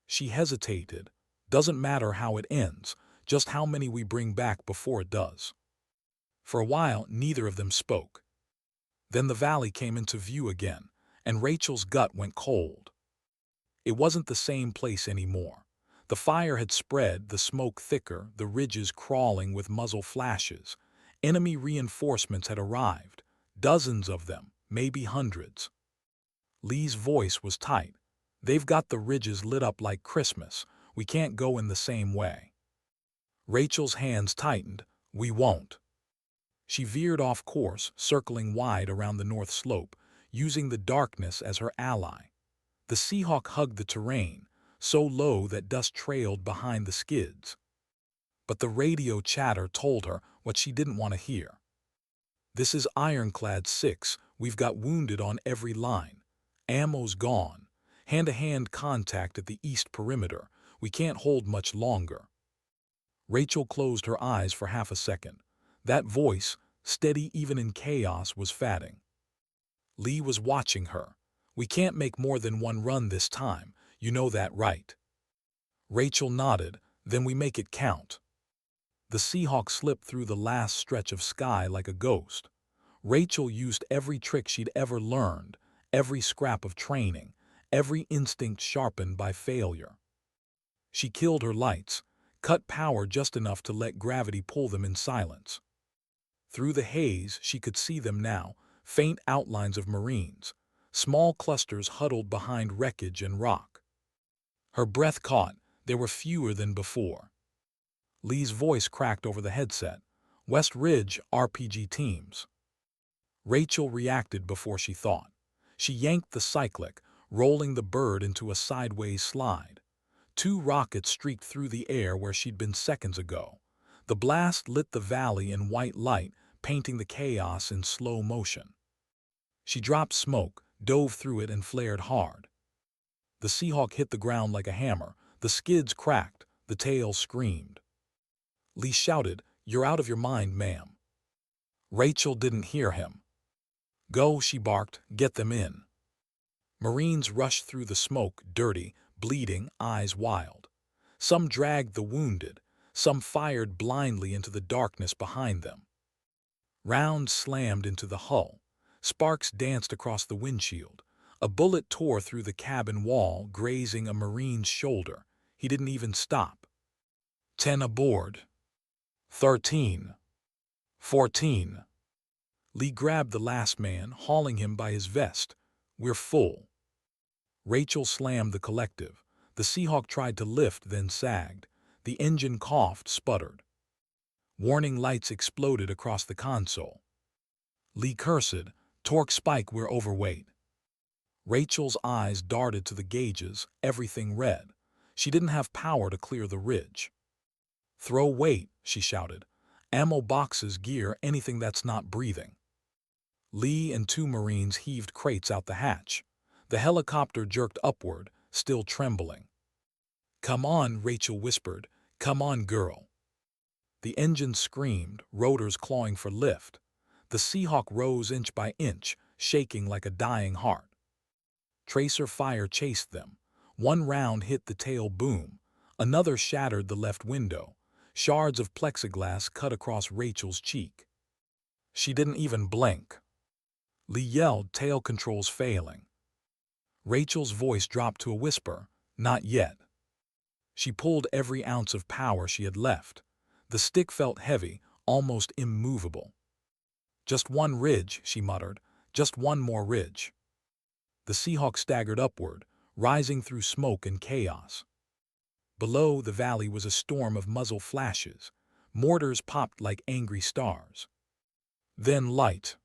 she hesitated. "Doesn't matter how it ends, just how many we bring back before it does." For a while, neither of them spoke. Then the valley came into view again, and Rachel's gut went cold. It wasn't the same place anymore. The fire had spread, the smoke thicker, the ridges crawling with muzzle flashes. Enemy reinforcements had arrived, dozens of them, maybe hundreds. Lee's voice was tight. "They've got the ridges lit up like Christmas. We can't go in the same way." Rachel's hands tightened. "We won't." She veered off course, circling wide around the north slope, using the darkness as her ally. The Seahawk hugged the terrain, so low that dust trailed behind the skids. But the radio chatter told her what she didn't want to hear. "This is Ironclad 6. We've got wounded on every line. Ammo's gone. Hand-to-hand contact at the east perimeter. We can't hold much longer." Rachel closed her eyes for half a second. That voice, steady even in chaos, was fatting. Lee was watching her. "We can't make more than one run this time. You know that, right?" Rachel nodded. "Then we make it count." The Seahawk slipped through the last stretch of sky like a ghost. Rachel used every trick she'd ever learned, every scrap of training, every instinct sharpened by failure. She killed her lights, cut power just enough to let gravity pull them in silence. Through the haze, she could see them now, faint outlines of Marines, small clusters huddled behind wreckage and rock. Her breath caught. There were fewer than before. Lee's voice cracked over the headset. "West Ridge, RPG teams." Rachel reacted before she thought. She yanked the cyclic, rolling the bird into a sideways slide. Two rockets streaked through the air where she'd been seconds ago. The blast lit the valley in white light, painting the chaos in slow motion. She dropped smoke, dove through it, and flared hard. The Seahawk hit the ground like a hammer. The skids cracked. The tail screamed. Lee shouted, "You're out of your mind, ma'am." Rachel didn't hear him. "Go," she barked. "Get them in." Marines rushed through the smoke, dirty, bleeding, eyes wild. Some dragged the wounded. Some fired blindly into the darkness behind them. Rounds slammed into the hull. Sparks danced across the windshield. A bullet tore through the cabin wall, grazing a Marine's shoulder. He didn't even stop. 10 aboard. 13. 14. Lee grabbed the last man, hauling him by his vest. "We're full." Rachel slammed the collective. The Seahawk tried to lift, then sagged. The engine coughed, sputtered. Warning lights exploded across the console. Lee cursed, "Torque spike, we're overweight." Rachel's eyes darted to the gauges, everything red. She didn't have power to clear the ridge. "Throw weight," she shouted. "Ammo boxes, gear, anything that's not breathing." Lee and two Marines heaved crates out the hatch. The helicopter jerked upward, still trembling. "Come on," Rachel whispered. "Come on, girl." The engine screamed, rotors clawing for lift. The Seahawk rose inch by inch, shaking like a dying heart. Tracer fire chased them. One round hit the tail boom. Another shattered the left window. Shards of plexiglass cut across Rachel's cheek. She didn't even blink. Lee yelled, tail controls failing. Rachel's voice dropped to a whisper, "Not yet." She pulled every ounce of power she had left. The stick felt heavy, almost immovable. "Just one ridge," she muttered. "Just one more ridge." The Seahawk staggered upward, rising through smoke and chaos. Below, the valley was a storm of muzzle flashes. Mortars popped like angry stars. Then light.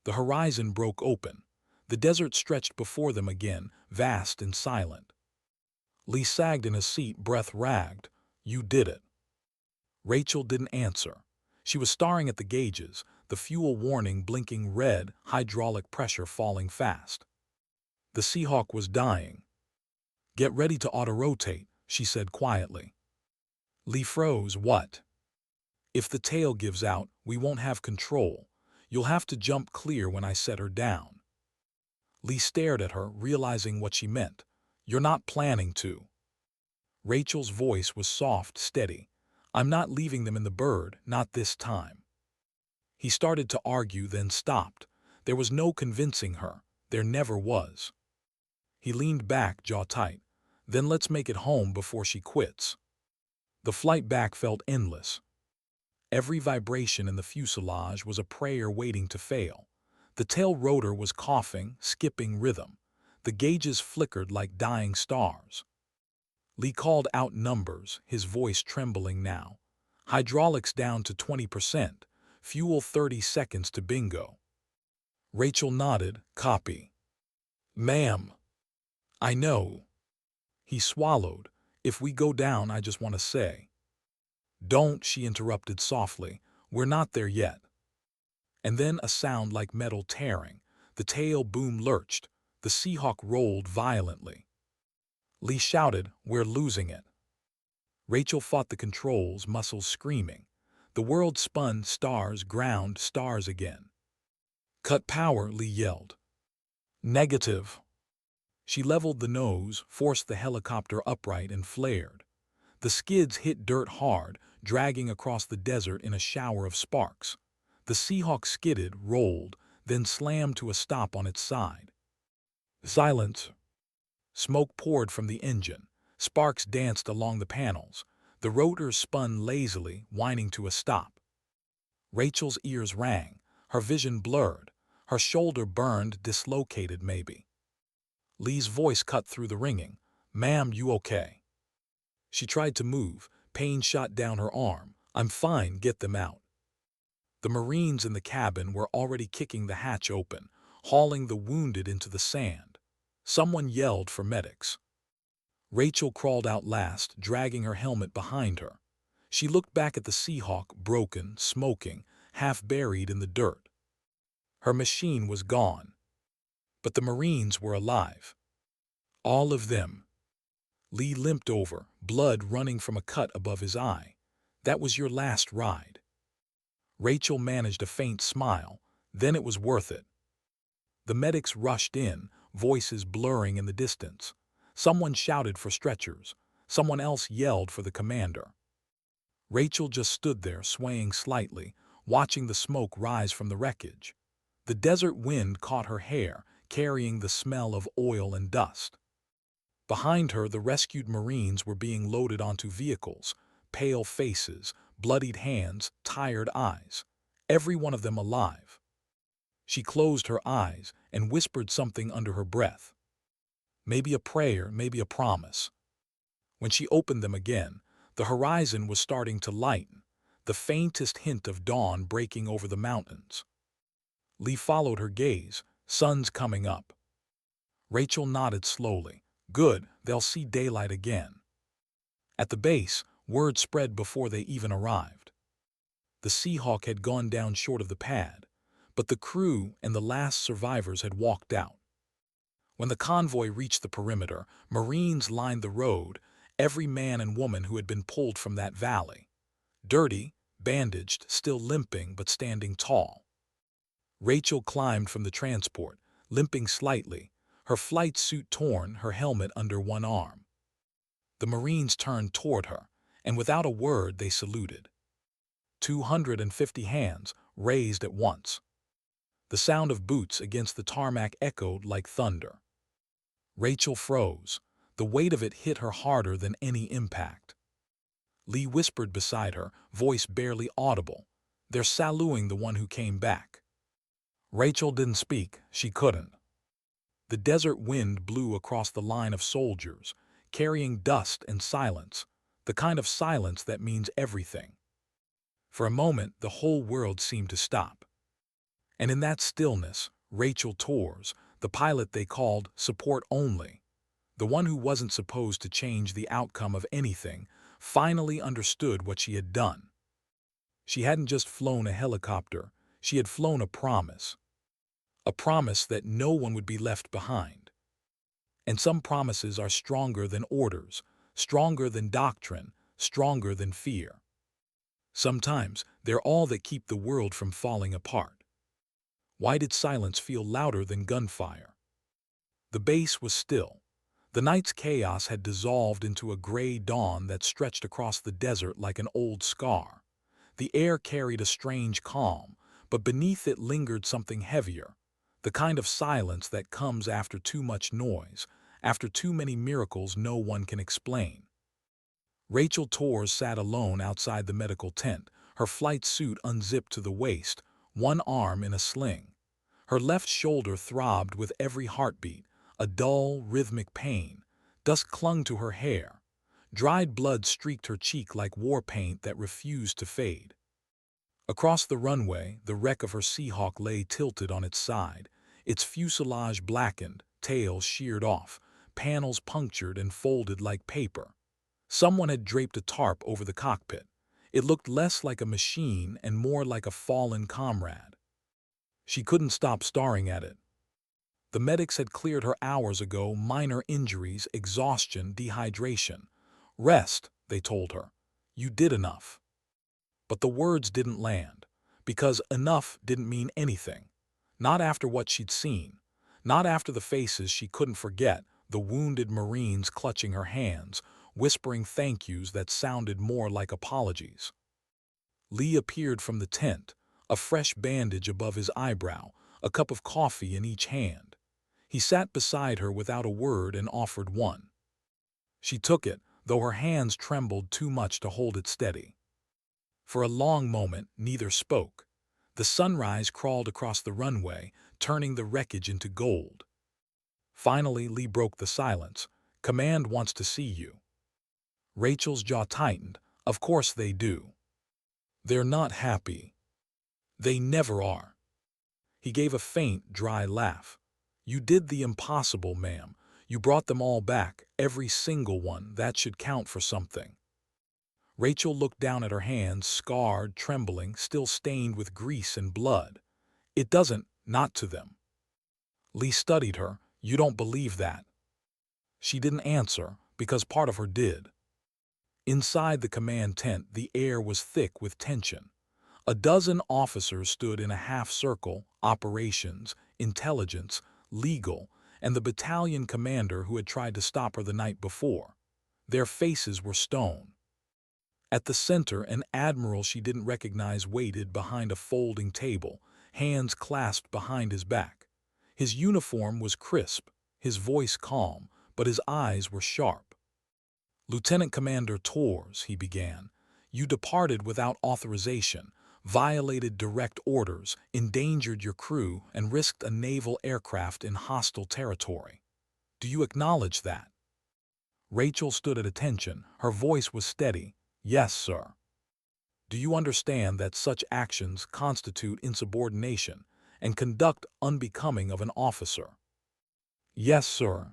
The horizon broke open. The desert stretched before them again, vast and silent. Lee sagged in his seat, breath ragged. You did it. Rachel didn't answer. She was staring at the gauges, the fuel warning blinking red, hydraulic pressure falling fast. The Seahawk was dying. Get ready to auto-rotate, she said quietly. Lee froze. What? If the tail gives out, we won't have control. You'll have to jump clear when I set her down. Lee stared at her, realizing what she meant. You're not planning to. Rachel's voice was soft, steady. I'm not leaving them in the bird, not this time. He started to argue, then stopped. There was no convincing her. There never was. He leaned back, jaw tight. Then let's make it home before she quits. The flight back felt endless. Every vibration in the fuselage was a prayer waiting to fail. The tail rotor was coughing, skipping rhythm. The gauges flickered like dying stars. Lee called out numbers, his voice trembling now. Hydraulics down to 20%. Fuel 30 seconds to bingo. Rachel nodded. Copy. Ma'am. I know. He swallowed. If we go down, I just want to say. Don't, she interrupted softly. We're not there yet. And then a sound like metal tearing. The tail boom lurched. The Seahawk rolled violently. Lee shouted, we're losing it. Rachel fought the controls, muscles screaming. The world spun, stars, ground, stars again. Cut power, Lee yelled. Negative. She leveled the nose, forced the helicopter upright and flared. The skids hit dirt hard, dragging across the desert in a shower of sparks. The Seahawk skidded, rolled, then slammed to a stop on its side. Silence. Smoke poured from the engine. Sparks danced along the panels. The rotors spun lazily, whining to a stop. Rachel's ears rang. Her vision blurred. Her shoulder burned, dislocated maybe. Lee's voice cut through the ringing. Ma'am, you okay? She tried to move. Pain shot down her arm. I'm fine, get them out. The Marines in the cabin were already kicking the hatch open, hauling the wounded into the sand. Someone yelled for medics. Rachel crawled out last, dragging her helmet behind her. She looked back at the Seahawk, broken, smoking, half buried in the dirt. Her machine was gone. But the Marines were alive. All of them. Lee limped over, blood running from a cut above his eye. That was your last ride. Rachel managed a faint smile. Then it was worth it. The medics rushed in, voices blurring in the distance. Someone shouted for stretchers. Someone else yelled for the commander. Rachel just stood there, swaying slightly, watching the smoke rise from the wreckage. The desert wind caught her hair, carrying the smell of oil and dust. Behind her, the rescued Marines were being loaded onto vehicles, pale faces, bloodied hands, tired eyes, every one of them alive. She closed her eyes and whispered something under her breath. Maybe a prayer, maybe a promise. When she opened them again, the horizon was starting to lighten, the faintest hint of dawn breaking over the mountains. Lee followed her gaze. Sun's coming up. Rachel nodded slowly. Good, they'll see daylight again. At the base, word spread before they even arrived. The Seahawk had gone down short of the pad, but the crew and the last survivors had walked out. When the convoy reached the perimeter, Marines lined the road, every man and woman who had been pulled from that valley. Dirty, bandaged, still limping but standing tall. Rachel climbed from the transport, limping slightly, her flight suit torn, her helmet under one arm. The Marines turned toward her, and without a word they saluted. 250 hands raised at once. The sound of boots against the tarmac echoed like thunder. Rachel froze. The weight of it hit her harder than any impact. Lee whispered beside her, voice barely audible. They're saluting the one who came back. Rachel didn't speak. She couldn't. The desert wind blew across the line of soldiers, carrying dust and silence, the kind of silence that means everything. For a moment, the whole world seemed to stop. And in that stillness, Rachel Torres, the pilot they called support only, the one who wasn't supposed to change the outcome of anything, finally understood what she had done. She hadn't just flown a helicopter, she had flown a promise. A promise that no one would be left behind. And some promises are stronger than orders, stronger than doctrine, stronger than fear. Sometimes they're all that keep the world from falling apart. Why did silence feel louder than gunfire? The base was still. The night's chaos had dissolved into a gray dawn that stretched across the desert like an old scar. The air carried a strange calm, but beneath it lingered something heavier, the kind of silence that comes after too much noise, after too many miracles no one can explain. Rachel Torres sat alone outside the medical tent, her flight suit unzipped to the waist, one arm in a sling. Her left shoulder throbbed with every heartbeat, a dull, rhythmic pain. Dust clung to her hair. Dried blood streaked her cheek like war paint that refused to fade. Across the runway, the wreck of her Seahawk lay tilted on its side, its fuselage blackened, tail sheared off, panels punctured and folded like paper. Someone had draped a tarp over the cockpit. It looked less like a machine and more like a fallen comrade. She couldn't stop staring at it. The medics had cleared her hours ago, minor injuries, exhaustion, dehydration. Rest, they told her. You did enough. But the words didn't land, because enough didn't mean anything. Not after what she'd seen. Not after the faces she couldn't forget, the wounded Marines clutching her hands, whispering thank yous that sounded more like apologies. Lee appeared from the tent, a fresh bandage above his eyebrow, a cup of coffee in each hand. He sat beside her without a word and offered one. She took it, though her hands trembled too much to hold it steady. For a long moment, neither spoke. The sunrise crawled across the runway, turning the wreckage into gold. Finally, Lee broke the silence. Command wants to see you. Rachel's jaw tightened. Of course they do. They're not happy. They never are. He gave a faint, dry laugh. You did the impossible, ma'am. You brought them all back, every single one. That should count for something. Rachel looked down at her hands, scarred, trembling, still stained with grease and blood. It doesn't, not to them. Lee studied her. You don't believe that. She didn't answer, because part of her did. Inside the command tent, the air was thick with tension. A dozen officers stood in a half-circle, operations, intelligence, legal, and the battalion commander who had tried to stop her the night before. Their faces were stone. At the center, an admiral she didn't recognize waited behind a folding table, hands clasped behind his back. His uniform was crisp, his voice calm, but his eyes were sharp. Lieutenant Commander Torres, he began, you departed without authorization, violated direct orders, endangered your crew, and risked a naval aircraft in hostile territory. Do you acknowledge that? Rachel stood at attention. Her voice was steady. Yes, sir. Do you understand that such actions constitute insubordination and conduct unbecoming of an officer? Yes, sir.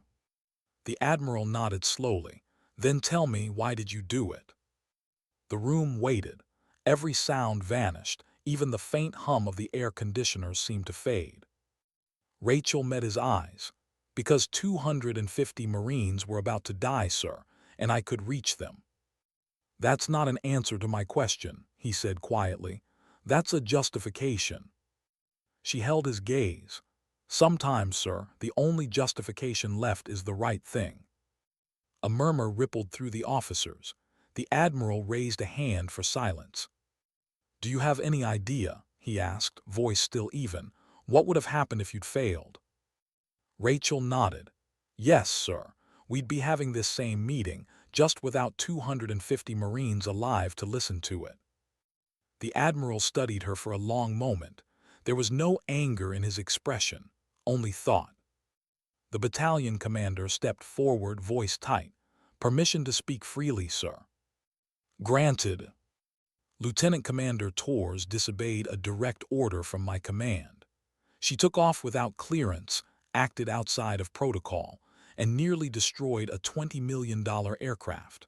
The admiral nodded slowly. Then tell me, why did you do it? The room waited. Every sound vanished. Even the faint hum of the air conditioners seemed to fade. Rachel met his eyes. Because 250 Marines were about to die, sir, and I could reach them. That's not an answer to my question, he said quietly. That's a justification. She held his gaze. Sometimes, sir, the only justification left is the right thing. A murmur rippled through the officers. The admiral raised a hand for silence. Do you have any idea, he asked, voice still even, what would have happened if you'd failed? Rachel nodded. Yes, sir, we'd be having this same meeting, just without 250 Marines alive to listen to it. The admiral studied her for a long moment. There was no anger in his expression, only thought. The battalion commander stepped forward, voice tight. Permission to speak freely, sir. Granted. Lieutenant Commander Torres disobeyed a direct order from my command. She took off without clearance, acted outside of protocol, and nearly destroyed a $20 million aircraft.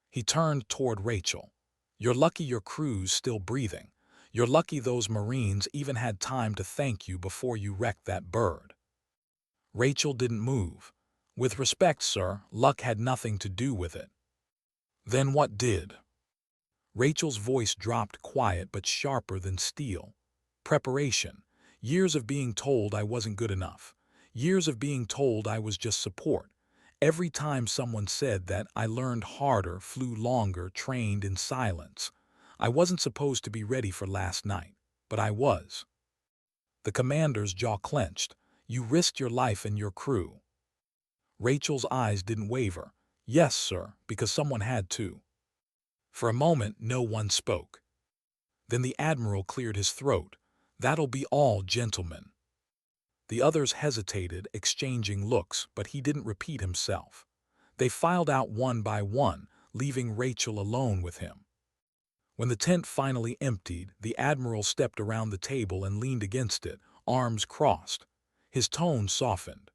He turned toward Rachel. You're lucky your crew's still breathing. You're lucky those Marines even had time to thank you before you wrecked that bird. Rachel didn't move. With respect, sir, luck had nothing to do with it. Then what did? Rachel's voice dropped, quiet but sharper than steel. Preparation. Years of being told I wasn't good enough. Years of being told I was just support. Every time someone said that, I learned harder, flew longer, trained in silence. I wasn't supposed to be ready for last night, but I was. The commander's jaw clenched. You risked your life and your crew. Rachel's eyes didn't waver. Yes, sir, because someone had to. For a moment, no one spoke. Then the admiral cleared his throat. That'll be all, gentlemen. The others hesitated, exchanging looks, but he didn't repeat himself. They filed out one by one, leaving Rachel alone with him. When the tent finally emptied, the admiral stepped around the table and leaned against it, arms crossed. His tone softened.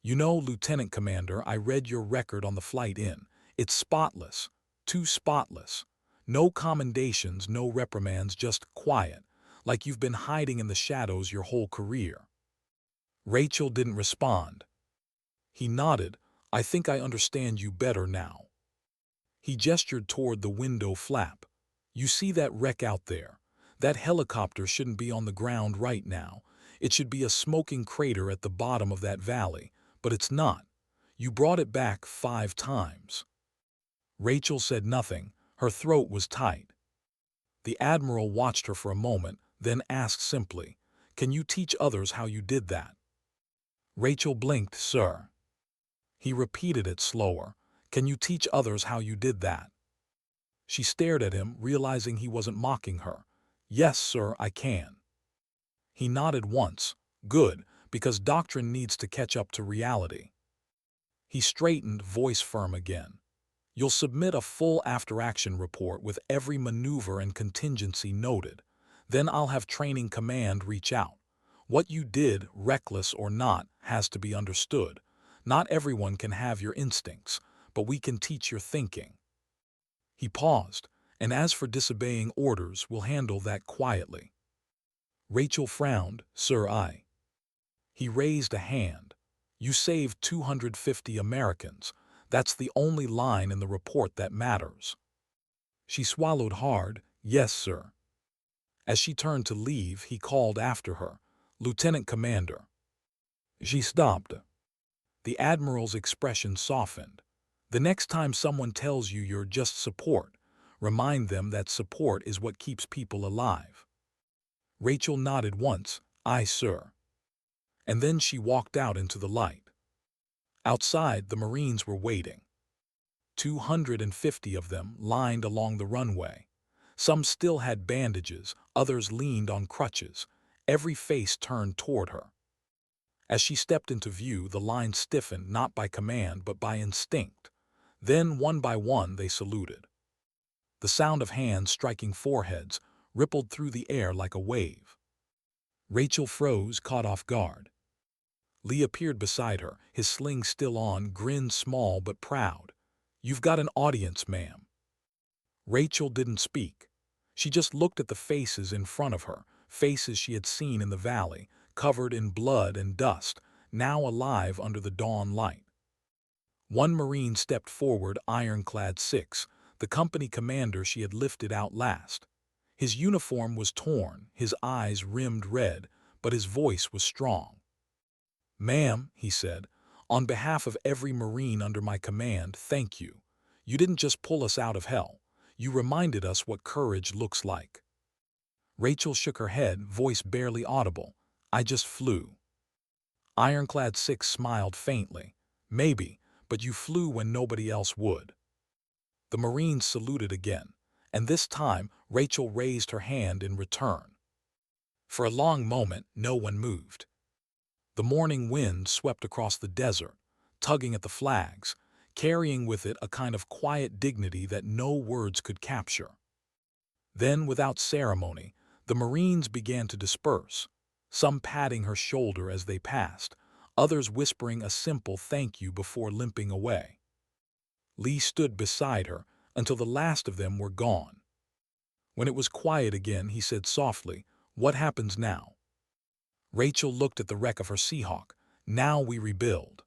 You know, Lieutenant Commander, I read your record on the flight in. It's spotless. Too spotless. No commendations, no reprimands, just quiet, like you've been hiding in the shadows your whole career. Rachel didn't respond. He nodded. I think I understand you better now. He gestured toward the window flap. You see that wreck out there? That helicopter shouldn't be on the ground right now. It should be a smoking crater at the bottom of that valley, but it's not. You brought it back 5 times. Rachel said nothing. Her throat was tight. The admiral watched her for a moment, then asked simply, Can you teach others how you did that? Rachel blinked, Sir. He repeated it slower. Can you teach others how you did that? She stared at him, realizing he wasn't mocking her. Yes, sir, I can. He nodded once. Good, because doctrine needs to catch up to reality. He straightened, voice firm again. You'll submit a full after-action report with every maneuver and contingency noted. Then I'll have training command reach out. What you did, reckless or not, has to be understood. Not everyone can have your instincts, but we can teach your thinking. He paused, and as for disobeying orders, we'll handle that quietly. Rachel frowned, Sir. He raised a hand. You saved 250 Americans. That's the only line in the report that matters. She swallowed hard. Yes, sir. As she turned to leave, he called after her, Lieutenant Commander. She stopped. The admiral's expression softened. The next time someone tells you you're just support, remind them that support is what keeps people alive. Rachel nodded once, Aye, sir. And then she walked out into the light. Outside, the Marines were waiting. 250 of them lined along the runway. Some still had bandages, others leaned on crutches. Every face turned toward her. As she stepped into view, the line stiffened not by command but by instinct. Then, one by one, they saluted. The sound of hands striking foreheads rippled through the air like a wave. Rachel froze, caught off guard. Lee appeared beside her, his sling still on, grinned small but proud. You've got an audience, ma'am. Rachel didn't speak. She just looked at the faces in front of her, faces she had seen in the valley, covered in blood and dust, now alive under the dawn light. One Marine stepped forward, ironclad 6, the company commander she had lifted out last. His uniform was torn, his eyes rimmed red, but his voice was strong. Ma'am, he said, on behalf of every Marine under my command, thank you. You didn't just pull us out of hell. You reminded us what courage looks like. Rachel shook her head, voice barely audible. I just flew. Ironclad 6 smiled faintly. Maybe, but you flew when nobody else would. The Marines saluted again, and this time Rachel raised her hand in return. For a long moment, no one moved. The morning wind swept across the desert, tugging at the flags, carrying with it a kind of quiet dignity that no words could capture. Then, without ceremony, the Marines began to disperse. some patting her shoulder as they passed, others whispering a simple thank you before limping away. Lee stood beside her until the last of them were gone. When it was quiet again, he said softly, "What happens now?" Rachel looked at the wreck of her Seahawk. "Now we rebuild."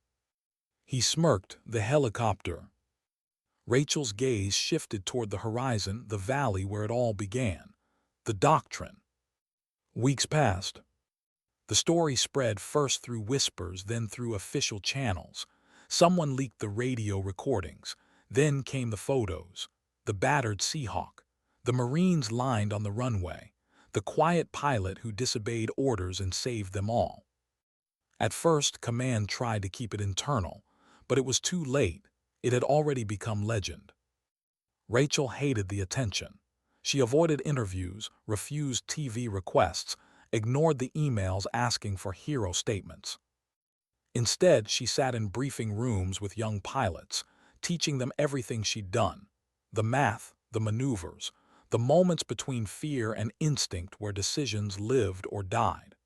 He smirked, "The helicopter." Rachel's gaze shifted toward the horizon, the valley where it all began. The doctrine. Weeks passed. The story spread first through whispers, then through official channels. Someone leaked the radio recordings. Then came the photos. The battered Seahawk. The Marines lined on the runway. The quiet pilot who disobeyed orders and saved them all. At first, command tried to keep it internal, but it was too late. It had already become legend. Rachel hated the attention. She avoided interviews, refused TV requests, ignored the emails asking for hero statements. Instead, she sat in briefing rooms with young pilots, teaching them everything she'd done. The math, the maneuvers, the moments between fear and instinct where decisions lived or died.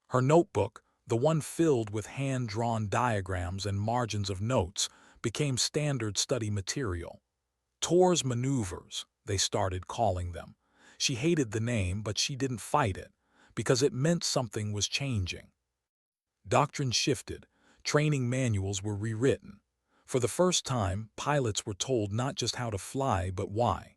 Her notebook, the one filled with hand-drawn diagrams and margins of notes, became standard study material. Tor's maneuvers, they started calling them. She hated the name, but she didn't fight it, because it meant something was changing. Doctrine shifted. Training manuals were rewritten. For the first time, pilots were told not just how to fly, but why.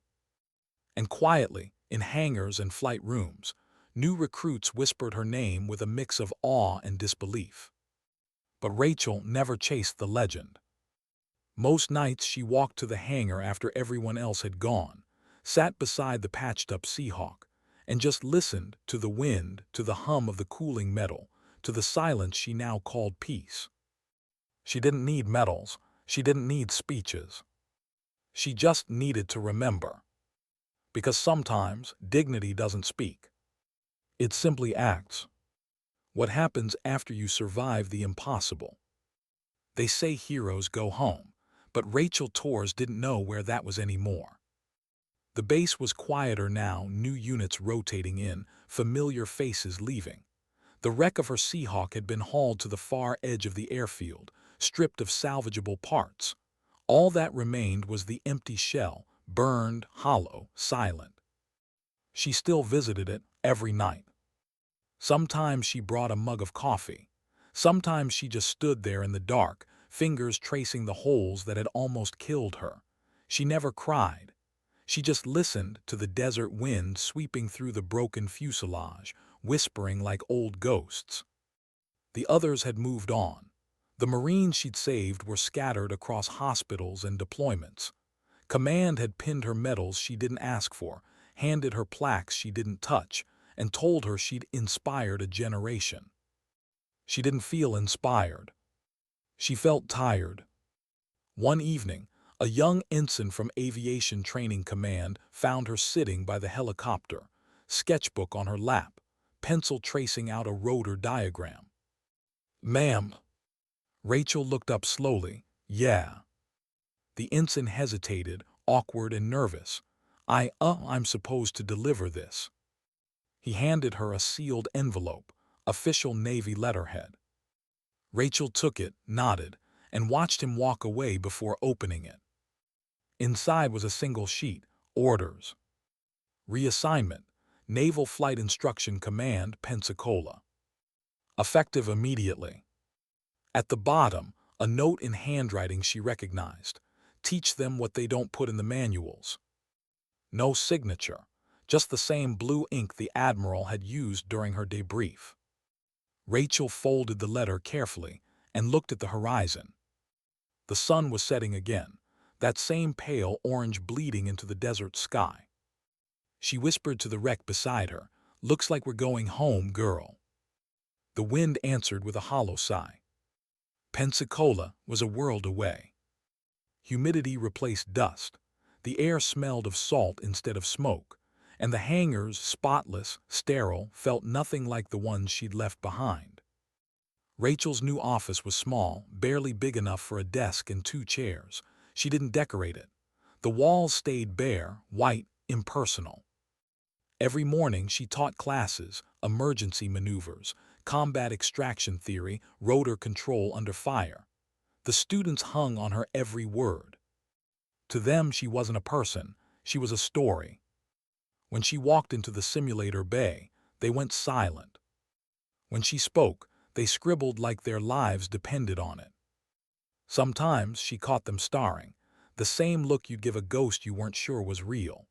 And quietly, in hangars and flight rooms, new recruits whispered her name with a mix of awe and disbelief. But Rachel never chased the legend. Most nights she walked to the hangar after everyone else had gone, sat beside the patched-up Seahawk, and just listened to the wind, to the hum of the cooling metal, to the silence she now called peace. She didn't need medals. She didn't need speeches. She just needed to remember. Because sometimes dignity doesn't speak. It simply acts. What happens after you survive the impossible? They say heroes go home, but Rachel Torres didn't know where that was anymore. The base was quieter now, new units rotating in, familiar faces leaving. The wreck of her Seahawk had been hauled to the far edge of the airfield, stripped of salvageable parts. All that remained was the empty shell, burned, hollow, silent. She still visited it every night. Sometimes she brought a mug of coffee. Sometimes she just stood there in the dark, fingers tracing the holes that had almost killed her. She never cried. She just listened to the desert wind sweeping through the broken fuselage, whispering like old ghosts. The others had moved on. The Marines she'd saved were scattered across hospitals and deployments. Command had pinned her medals she didn't ask for, handed her plaques she didn't touch, and told her she'd inspired a generation. She didn't feel inspired. She felt tired. One evening, a young ensign from Aviation Training Command found her sitting by the helicopter, sketchbook on her lap, pencil tracing out a rotor diagram. "Ma'am." Rachel looked up slowly. "Yeah." The ensign hesitated, awkward and nervous. I'm supposed to deliver this." He handed her a sealed envelope, official Navy letterhead. Rachel took it, nodded, and watched him walk away before opening it. Inside was a single sheet, orders. Reassignment, Naval Flight Instruction Command, Pensacola. Effective immediately. At the bottom, a note in handwriting she recognized. Teach them what they don't put in the manuals. No signature, just the same blue ink the Admiral had used during her debrief. Rachel folded the letter carefully and looked at the horizon. The sun was setting again, that same pale orange bleeding into the desert sky. She whispered to the wreck beside her, "Looks like we're going home, girl." The wind answered with a hollow sigh. Pensacola was a world away. Humidity replaced dust. The air smelled of salt instead of smoke, and the hangars, spotless, sterile, felt nothing like the ones she'd left behind. Rachel's new office was small, barely big enough for a desk and 2 chairs. She didn't decorate it. The walls stayed bare, white, impersonal. Every morning she taught classes, emergency maneuvers, combat extraction theory, rotor control under fire. The students hung on her every word. To them she wasn't a person, she was a story. When she walked into the simulator bay, they went silent. When she spoke, they scribbled like their lives depended on it. Sometimes she caught them staring, the same look you'd give a ghost you weren't sure was real.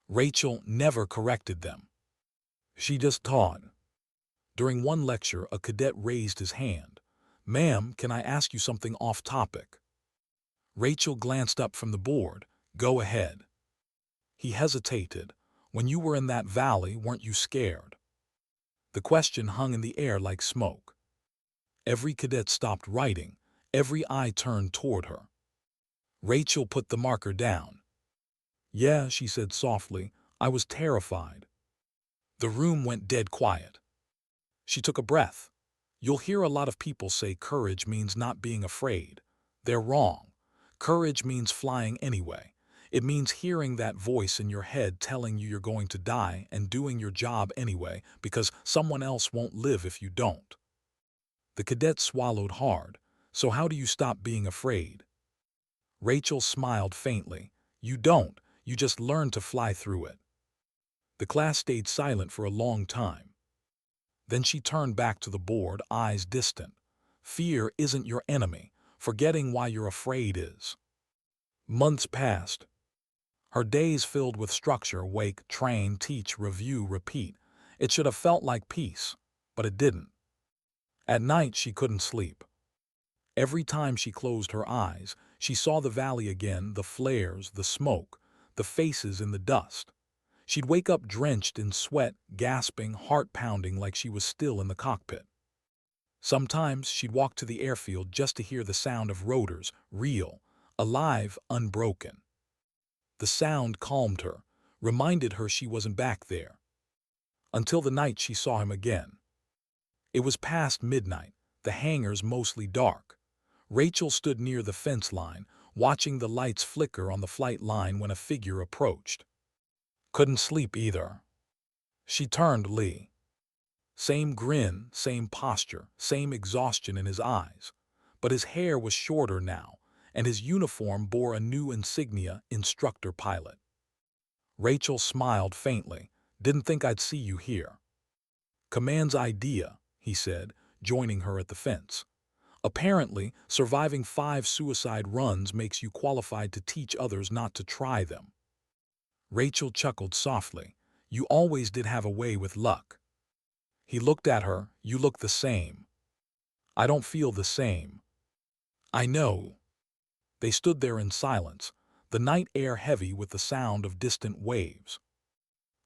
Rachel never corrected them. She just taught. During one lecture, a cadet raised his hand. "Ma'am, can I ask you something off topic?" Rachel glanced up from the board. "Go ahead." He hesitated. "When you were in that valley, weren't you scared?" The question hung in the air like smoke. Every cadet stopped writing. Every eye turned toward her. Rachel put the marker down. "Yeah," she said softly, "I was terrified." The room went dead quiet. She took a breath. You'll hear a lot of people say courage means not being afraid. They're wrong. Courage means flying anyway. It means hearing that voice in your head telling you you're going to die and doing your job anyway because someone else won't live if you don't. The cadet swallowed hard. "So how do you stop being afraid?" Rachel smiled faintly. "You don't. You just learn to fly through it." The class stayed silent for a long time. Then she turned back to the board, eyes distant. "Fear isn't your enemy. Forgetting why you're afraid is." Months passed. Her days filled with structure: wake, train, teach, review, repeat. It should have felt like peace, but it didn't. At night she couldn't sleep. Every time she closed her eyes, she saw the valley again, the flares, the smoke, the faces in the dust. She'd wake up drenched in sweat, gasping, heart pounding like she was still in the cockpit. Sometimes she'd walk to the airfield just to hear the sound of rotors, real, alive, unbroken. The sound calmed her, reminded her she wasn't back there. Until the night she saw him again. It was past midnight, the hangars mostly dark. Rachel stood near the fence line, watching the lights flicker on the flight line when a figure approached. Couldn't sleep either. She turned Lee. Same grin, same posture, same exhaustion in his eyes. But his hair was shorter now, and his uniform bore a new insignia, instructor pilot. Rachel smiled faintly. "Didn't think I'd see you here." "Command's idea," he said, joining her at the fence. "Apparently, surviving 5 suicide runs makes you qualified to teach others not to try them." Rachel chuckled softly. "You always did have a way with luck." He looked at her. "You look the same." "I don't feel the same." "I know." They stood there in silence, the night air heavy with the sound of distant waves.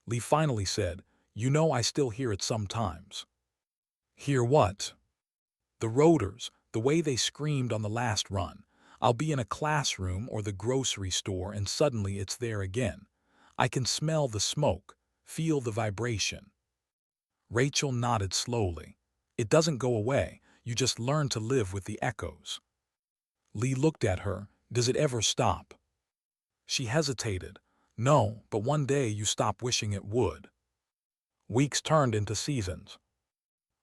Lee finally said, "You know I still hear it sometimes." "Hear what?" "The rotors, the way they screamed on the last run. I'll be in a classroom or the grocery store and suddenly it's there again. I can smell the smoke, feel the vibration." Rachel nodded slowly. "It doesn't go away, you just learn to live with the echoes." Lee looked at her. "Does it ever stop?" She hesitated. "No, but one day you stop wishing it would." Weeks turned into seasons.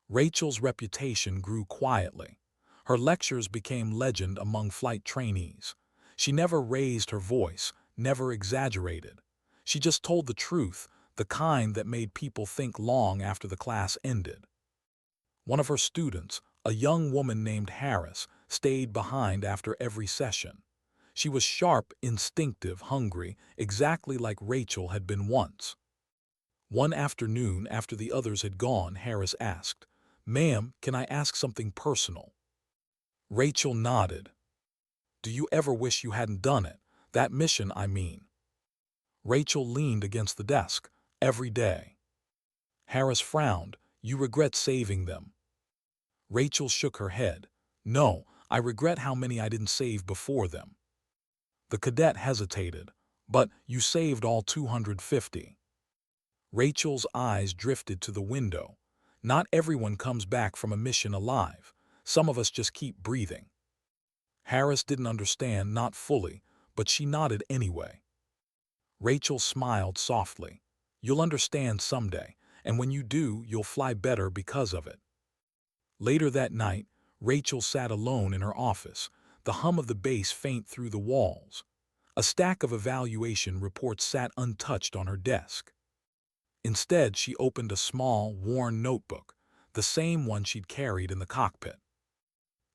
Rachel's reputation grew quietly. Her lectures became legend among flight trainees. She never raised her voice, never exaggerated. She just told the truth, the kind that made people think long after the class ended. One of her students, a young woman named Harris, stayed behind after every session. She was sharp, instinctive, hungry, exactly like Rachel had been once. One afternoon, after the others had gone, Harris asked, "Ma'am, can I ask something personal?" Rachel nodded. "Do you ever wish you hadn't done it? That mission, I mean." Rachel leaned against the desk. "Every day." Harris frowned. "You regret saving them." Rachel shook her head. "No, I regret how many I didn't save before them." The cadet hesitated. "But you saved all 250. Rachel's eyes drifted to the window. "Not everyone comes back from a mission alive. Some of us just keep breathing." Harris didn't understand, not fully, but she nodded anyway. Rachel smiled softly. You'll understand someday, and when you do, you'll fly better because of it." Later that night, Rachel sat alone in her office, the hum of the bass faint through the walls. A stack of evaluation reports sat untouched on her desk. Instead, she opened a small, worn notebook, the same one she'd carried in the cockpit.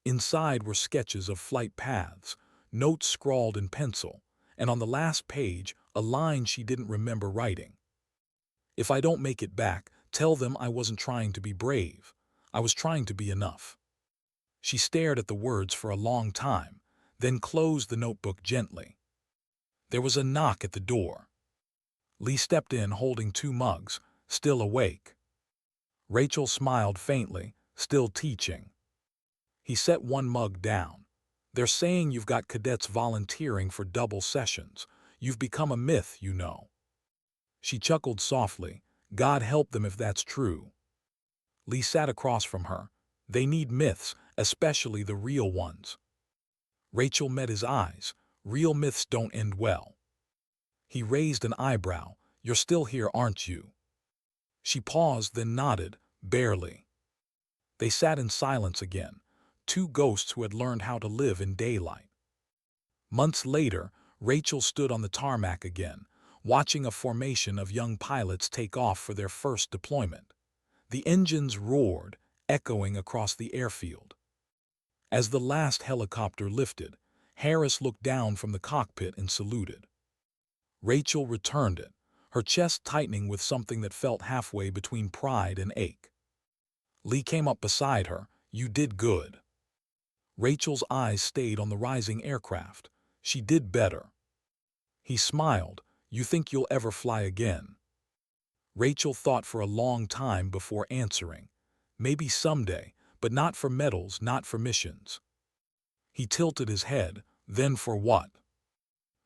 Inside were sketches of flight paths, notes scrawled in pencil, and on the last page, a line she didn't remember writing. "If I don't make it back, tell them I wasn't trying to be brave. I was trying to be enough." She stared at the words for a long time, then closed the notebook gently. There was a knock at the door. Lee stepped in holding 2 mugs, still awake. Rachel smiled faintly, still teaching. He set 1 mug down. "They're saying you've got cadets volunteering for double sessions. You've become a myth, you know." She chuckled softly. "God help them if that's true." Lee sat across from her. "They need myths, especially the real ones." Rachel met his eyes. "Real myths don't end well." He raised an eyebrow. "You're still here, aren't you?" She paused, then nodded, barely. They sat in silence again, 2 ghosts who had learned how to live in daylight. Months later, Rachel stood on the tarmac again, watching a formation of young pilots take off for their first deployment. The engines roared, echoing across the airfield. As the last helicopter lifted, Harris looked down from the cockpit and saluted. Rachel returned it, her chest tightening with something that felt halfway between pride and ache. Lee came up beside her. "You did good." Rachel's eyes stayed on the rising aircraft. "She did better." He smiled. "You think you'll ever fly again?" Rachel thought for a long time before answering. "Maybe someday, but not for medals, not for missions." He tilted his head. "Then for what?"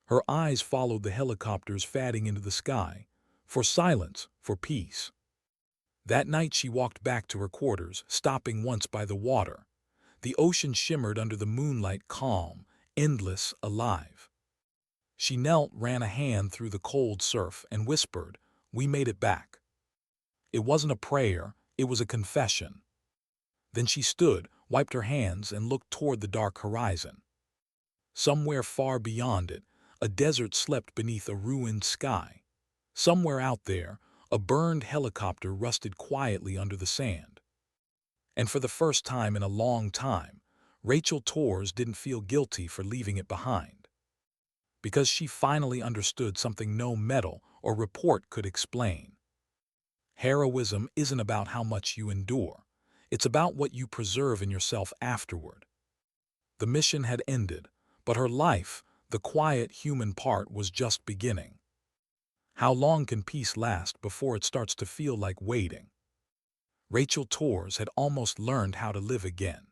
Her eyes followed the helicopters fading into the sky. For silence, for peace. That night she walked back to her quarters, stopping once by the water. The ocean shimmered under the moonlight, calm, endless, alive. She knelt, ran a hand through the cold surf, and whispered, "We made it back." It wasn't a prayer, it was a confession. Then she stood, wiped her hands, and looked toward the dark horizon. Somewhere far beyond it, a desert slept beneath a ruined sky. Somewhere out there, a burned helicopter rusted quietly under the sand. And for the first time in a long time, Rachel Torres didn't feel guilty for leaving it behind. Because she finally understood something no medal or report could explain. Heroism isn't about how much you endure. It's about what you preserve in yourself afterward. The mission had ended, but her life, the quiet human part, was just beginning. How long can peace last before it starts to feel like waiting? Rachel Torres had almost learned how to live again.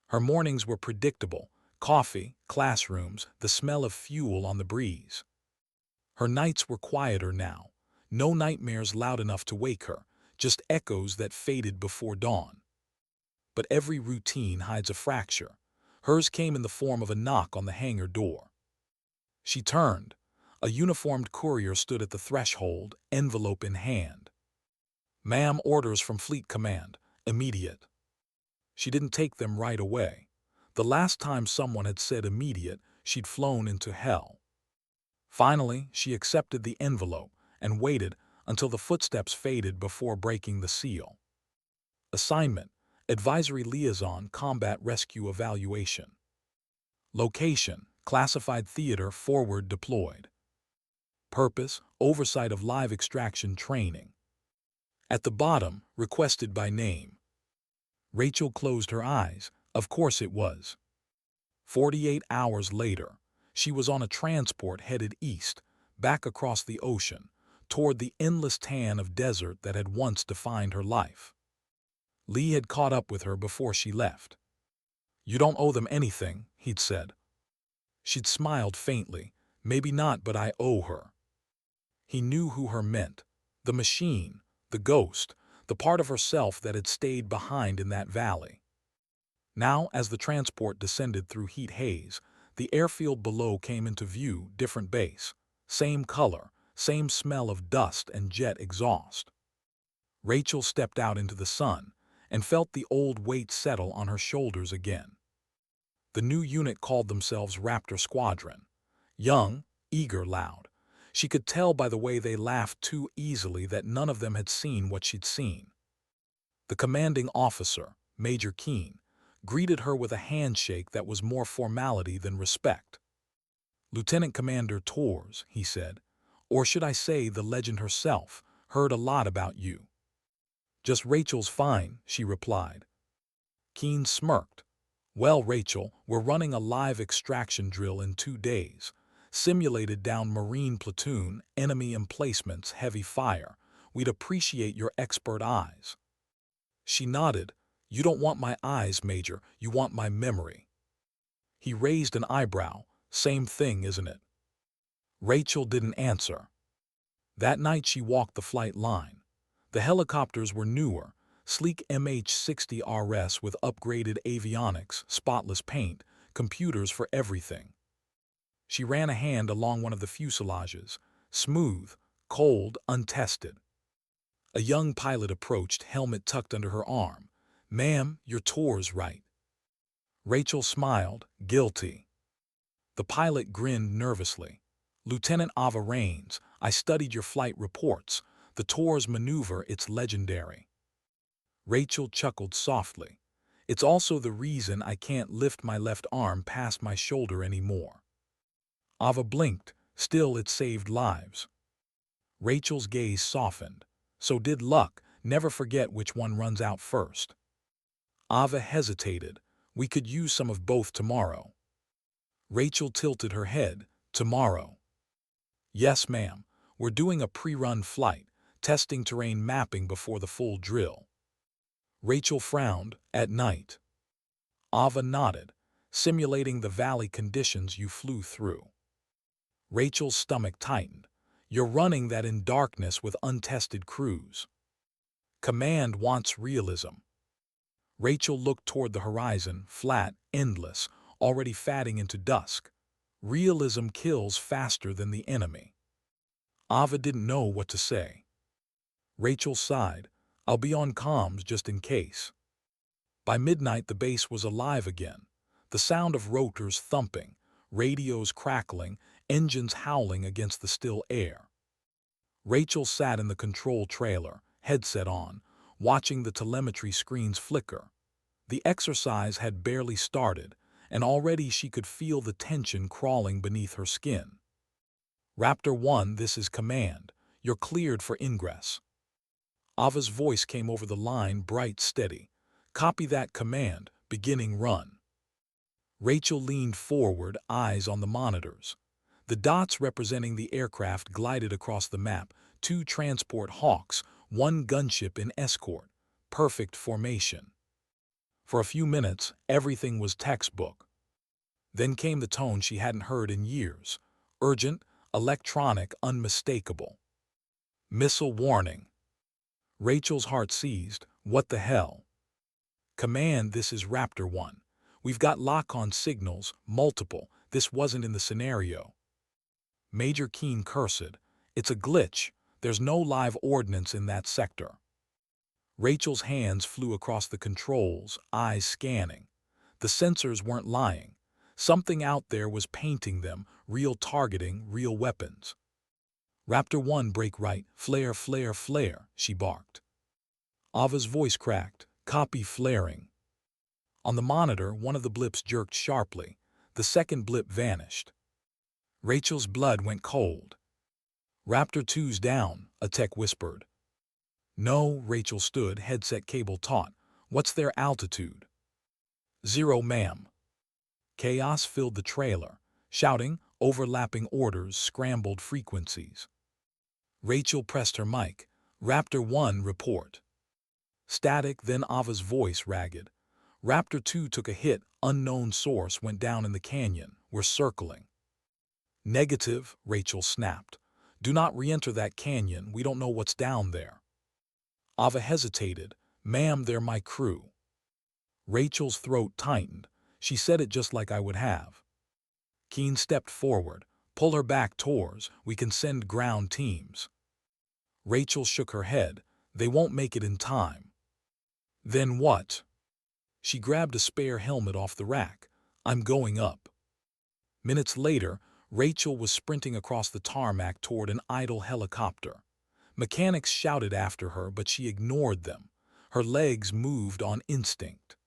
Her mornings were predictable: coffee, classrooms, the smell of fuel on the breeze. Her nights were quieter now. No nightmares loud enough to wake her, just echoes that faded before dawn. But every routine hides a fracture. Hers came in the form of a knock on the hangar door. She turned. A uniformed courier stood at the threshold, envelope in hand. "Ma'am, orders from Fleet Command. Immediate." She didn't take them right away. The last time someone had said immediate, she'd flown into hell. Finally, she accepted the envelope and waited until the footsteps faded before breaking the seal. Assignment: Advisory Liaison, Combat Rescue Evaluation. Location: Classified Theater, Forward Deployed. Purpose: Oversight of live extraction training. At the bottom, requested by name. Rachel closed her eyes. Of course it was. 48 hours later, she was on a transport headed east, back across the ocean, toward the endless tan of desert that had once defined her life. Lee had caught up with her before she left. "You don't owe them anything," he'd said. She'd smiled faintly. "Maybe not, but I owe her." He knew who her meant. The machine, the ghost, the part of herself that had stayed behind in that valley. Now, as the transport descended through heat haze, the airfield below came into view, different base, same color, same smell of dust and jet exhaust. Rachel stepped out into the sun and felt the old weight settle on her shoulders again. The new unit called themselves Raptor Squadron. Young, eager, loud. She could tell by the way they laughed too easily that none of them had seen what she'd seen. The commanding officer, Major Keene, greeted her with a handshake that was more formality than respect. "Lieutenant Commander Tors," he said, "or should I say the legend herself, heard a lot about you." "Just Rachel's fine," she replied. Keene smirked. "Well, Rachel, we're running a live extraction drill in 2 days. Simulated down Marine platoon, enemy emplacements, heavy fire. We'd appreciate your expert eyes." She nodded. "You don't want my eyes, Major, you want my memory." He raised an eyebrow. "Same thing, isn't it?" Rachel didn't answer. That night she walked the flight line. The helicopters were newer, sleek MH-60 RS with upgraded avionics, spotless paint, computers for everything. She ran a hand along one of the fuselages, smooth, cold, untested. A young pilot approached, helmet tucked under her arm. "Ma'am, your tour's right." Rachel smiled, guilty. The pilot grinned nervously. "Lieutenant Ava Raines, I studied your flight reports. The tour's maneuver, it's legendary." Rachel chuckled softly. "It's also the reason I can't lift my left arm past my shoulder anymore." Ava blinked. "Still, it saved lives." Rachel's gaze softened. "So did luck. Never forget which one runs out first." Ava hesitated. "We could use some of both tomorrow." Rachel tilted her head. "Tomorrow?" "Yes, ma'am. We're doing a pre-run flight, testing terrain mapping before the full drill." Rachel frowned. "At night?" Ava nodded. "Simulating the valley conditions you flew through." Rachel's stomach tightened. "You're running that in darkness with untested crews." "Command wants realism." Rachel looked toward the horizon, flat, endless, already fading into dusk. "Realism kills faster than the enemy." Ava didn't know what to say. Rachel sighed. "I'll be on comms just in case." By midnight the base was alive again. The sound of rotors thumping, radios crackling, engines howling against the still air. Rachel sat in the control trailer, headset on, watching the telemetry screens flicker. The exercise had barely started, and already she could feel the tension crawling beneath her skin. "Raptor 1, this is command. You're cleared for ingress." Ava's voice came over the line, bright, steady. "Copy that command, beginning run." Rachel leaned forward, eyes on the monitors. The dots representing the aircraft glided across the map, 2 transport Hawks, 1 gunship in escort. Perfect formation. For a few minutes, everything was textbook. Then came the tone she hadn't heard in years. Urgent, electronic, unmistakable. "Missile warning." Rachel's heart seized. "What the hell?" "Command, this is Raptor 1. We've got lock-on signals, multiple. This wasn't in the scenario." Major Keene cursed. "It's a glitch. There's no live ordnance in that sector." Rachel's hands flew across the controls, eyes scanning. The sensors weren't lying. Something out there was painting them, real targeting, real weapons. "Raptor 1, break right, flare, flare, flare," she barked. Ava's voice cracked. "Copy flaring." On the monitor, one of the blips jerked sharply. The second blip vanished. Rachel's blood went cold. "Raptor 2's down," a tech whispered. "No," Rachel stood, headset cable taut. "What's their altitude?" "0, ma'am." Chaos filled the trailer. Shouting, overlapping orders, scrambled frequencies. Rachel pressed her mic. "Raptor 1, report." Static, then Ava's voice, ragged. "Raptor 2 took a hit, unknown source, went down in the canyon. We're circling." "Negative," Rachel snapped. "Do not re-enter that canyon, we don't know what's down there." Ava hesitated. "Ma'am, they're my crew." Rachel's throat tightened. She said it just like I would have. Keene stepped forward. Pull her back tours, we can send ground teams. Rachel shook her head. They won't make it in time. Then what? She grabbed a spare helmet off the rack. I'm going up. Minutes later, Rachel was sprinting across the tarmac toward an idle helicopter. Mechanics shouted after her, but she ignored them. Her legs moved on instinct.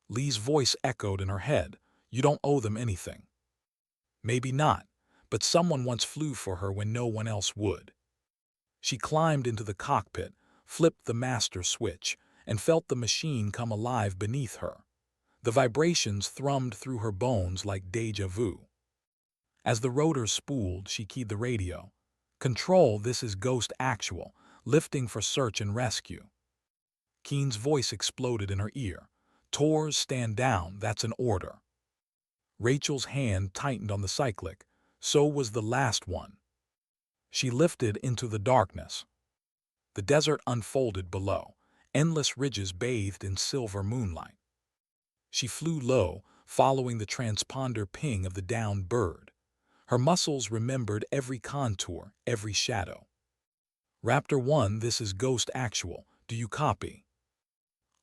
Lee's voice echoed in her head. You don't owe them anything. Maybe not, but someone once flew for her when no one else would. She climbed into the cockpit, flipped the master switch, and felt the machine come alive beneath her. The vibrations thrummed through her bones like déjà vu. As the rotor spooled, she keyed the radio. Control, this is Ghost Actual, lifting for search and rescue. Keen's voice exploded in her ear. Tours, stand down, that's an order. Rachel's hand tightened on the cyclic. So was the last one. She lifted into the darkness. The desert unfolded below, endless ridges bathed in silver moonlight. She flew low, following the transponder ping of the downed bird. Her muscles remembered every contour, every shadow. Raptor 1, this is Ghost Actual. Do you copy?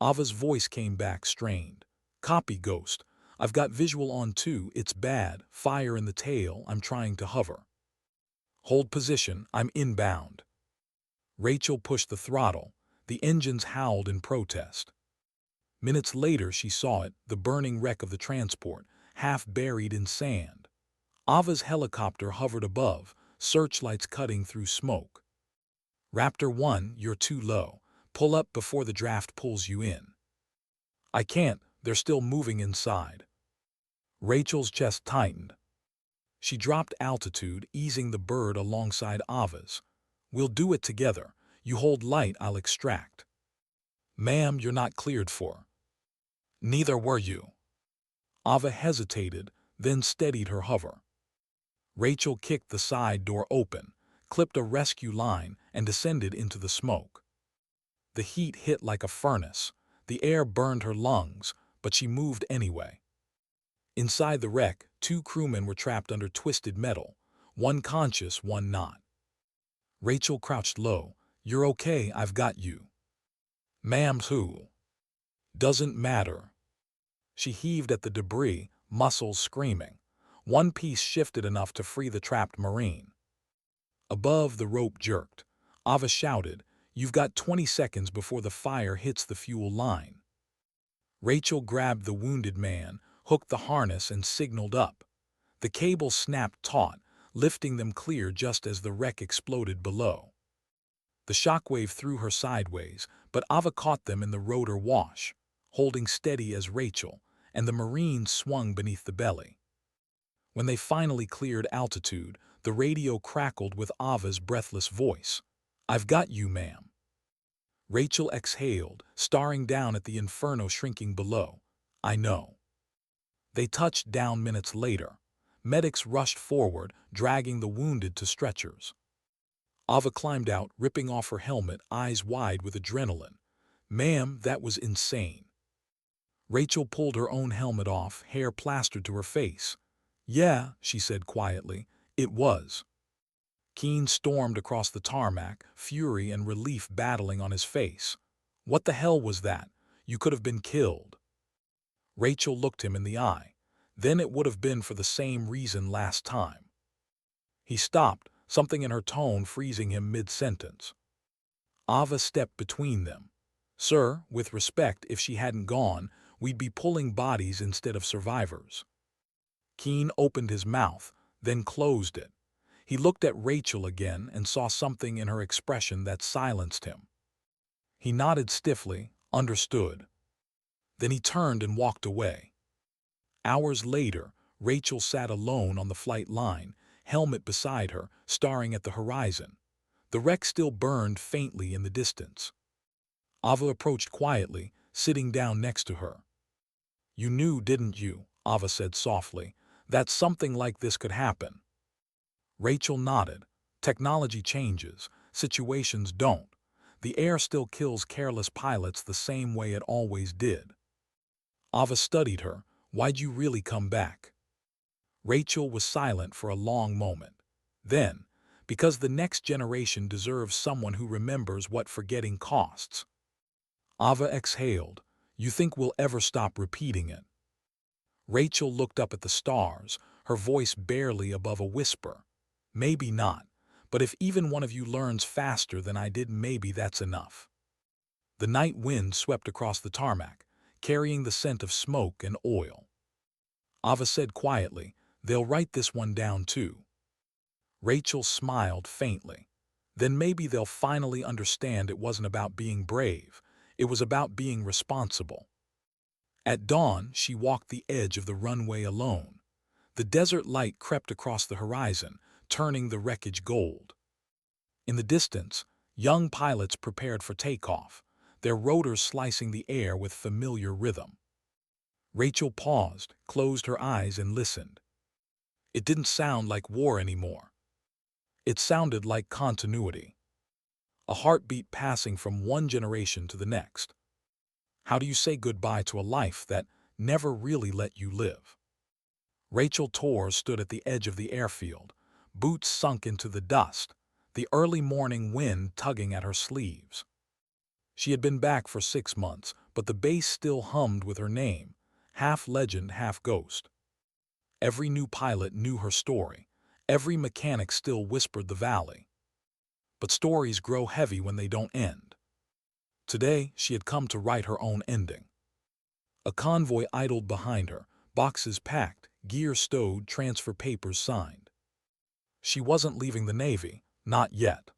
Ava's voice came back strained. Copy, Ghost. I've got visual on too. It's bad. Fire in the tail. I'm trying to hover. Hold position. I'm inbound. Rachel pushed the throttle. The engines howled in protest. Minutes later, she saw it, the burning wreck of the transport, half buried in sand. Ava's helicopter hovered above, searchlights cutting through smoke. Raptor 1, you're too low. Pull up before the draft pulls you in. I can't. They're still moving inside. Rachel's chest tightened. She dropped altitude, easing the bird alongside Ava's. We'll do it together. You hold light, I'll extract. Ma'am, you're not cleared for. Neither were you. Ava hesitated, then steadied her hover. Rachel kicked the side door open, clipped a rescue line, and descended into the smoke. The heat hit like a furnace. The air burned her lungs, but she moved anyway. Inside the wreck, 2 crewmen were trapped under twisted metal, one conscious, one not. Rachel crouched low. You're okay, I've got you. Ma'am, who? Doesn't matter. She heaved at the debris, muscles screaming. One piece shifted enough to free the trapped Marine. Above, the rope jerked. Ava shouted, You've got 20 seconds before the fire hits the fuel line. Rachel grabbed the wounded man, hooked the harness, and signaled up. The cable snapped taut, lifting them clear just as the wreck exploded below. The shockwave threw her sideways, but Ava caught them in the rotor wash, holding steady as Rachel, and the Marine swung beneath the belly. When they finally cleared altitude, the radio crackled with Ava's breathless voice. I've got you, ma'am. Rachel exhaled, staring down at the inferno shrinking below. I know. They touched down minutes later. Medics rushed forward, dragging the wounded to stretchers. Ava climbed out, ripping off her helmet, eyes wide with adrenaline. Ma'am, that was insane. Rachel pulled her own helmet off, hair plastered to her face. Yeah, she said quietly, it was. Keen stormed across the tarmac, fury and relief battling on his face. What the hell was that? You could have been killed. Rachel looked him in the eye. Then it would have been for the same reason last time. He stopped, something in her tone freezing him mid-sentence. Ava stepped between them. Sir, with respect, if she hadn't gone, we'd be pulling bodies instead of survivors. Keen opened his mouth, then closed it. He looked at Rachel again and saw something in her expression that silenced him. He nodded stiffly, understood. Then he turned and walked away. Hours later, Rachel sat alone on the flight line, helmet beside her, staring at the horizon. The wreck still burned faintly in the distance. Ava approached quietly, sitting down next to her. You knew, didn't you? Ava said softly, that something like this could happen. Rachel nodded. Technology changes, situations don't. The air still kills careless pilots the same way it always did. Ava studied her. Why'd you really come back? Rachel was silent for a long moment. Then, because the next generation deserves someone who remembers what forgetting costs. Ava exhaled. You think we'll ever stop repeating it? Rachel looked up at the stars, her voice barely above a whisper. Maybe not, but if even one of you learns faster than I did, maybe that's enough. The night wind swept across the tarmac, carrying the scent of smoke and oil. Ava said quietly, they'll write this one down too. Rachel smiled faintly. Then maybe they'll finally understand it wasn't about being brave, it was about being responsible. At dawn, she walked the edge of the runway alone. The desert light crept across the horizon, turning the wreckage gold. In the distance, young pilots prepared for takeoff, their rotors slicing the air with familiar rhythm. Rachel paused, closed her eyes, and listened. It didn't sound like war anymore. It sounded like continuity. A heartbeat passing from one generation to the next. How do you say goodbye to a life that never really let you live? Rachel Torres stood at the edge of the airfield, boots sunk into the dust, the early morning wind tugging at her sleeves. She had been back for 6 months, but the base still hummed with her name, half legend, half ghost. Every new pilot knew her story. Every mechanic still whispered the valley. But stories grow heavy when they don't end. Today, she had come to write her own ending. A convoy idled behind her, boxes packed, gear stowed, transfer papers signed. She wasn't leaving the Navy, not yet.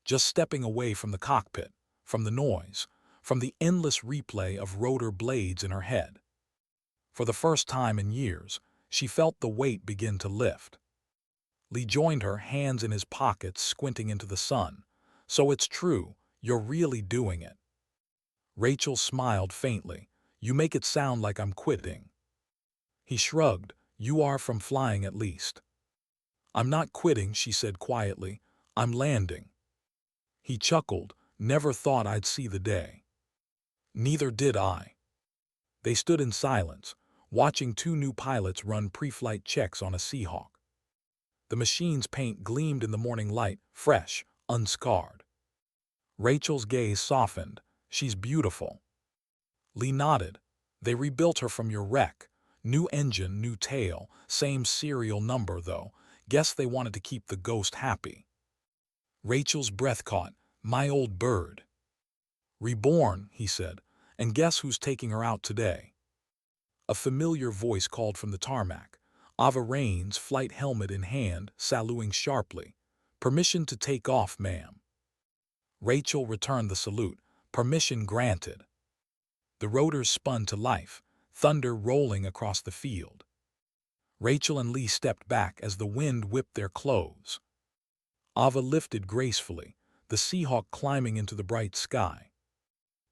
Just stepping away from the cockpit, from the noise, from the endless replay of rotor blades in her head. For the first time in years, she felt the weight begin to lift. Lee joined her, hands in his pockets, squinting into the sun. So it's true, you're really doing it. Rachel smiled faintly. You make it sound like I'm quitting. He shrugged. You are from flying at least. I'm not quitting, she said quietly. I'm landing. He chuckled. Never thought I'd see the day. Neither did I. They stood in silence, watching 2 new pilots run pre-flight checks on a Seahawk. The machine's paint gleamed in the morning light, fresh, unscarred. Rachel's gaze softened. She's beautiful. Lee nodded. They rebuilt her from your wreck. New engine, new tail, same serial number though. Guess they wanted to keep the ghost happy. Rachel's breath caught. My old bird. Reborn, he said. And guess who's taking her out today? A familiar voice called from the tarmac. Ava Raines, flight helmet in hand, saluting sharply. Permission to take off, ma'am. Rachel returned the salute. Permission granted. The rotors spun to life, thunder rolling across the field. Rachel and Lee stepped back as the wind whipped their clothes. Ava lifted gracefully, the Seahawk climbing into the bright sky.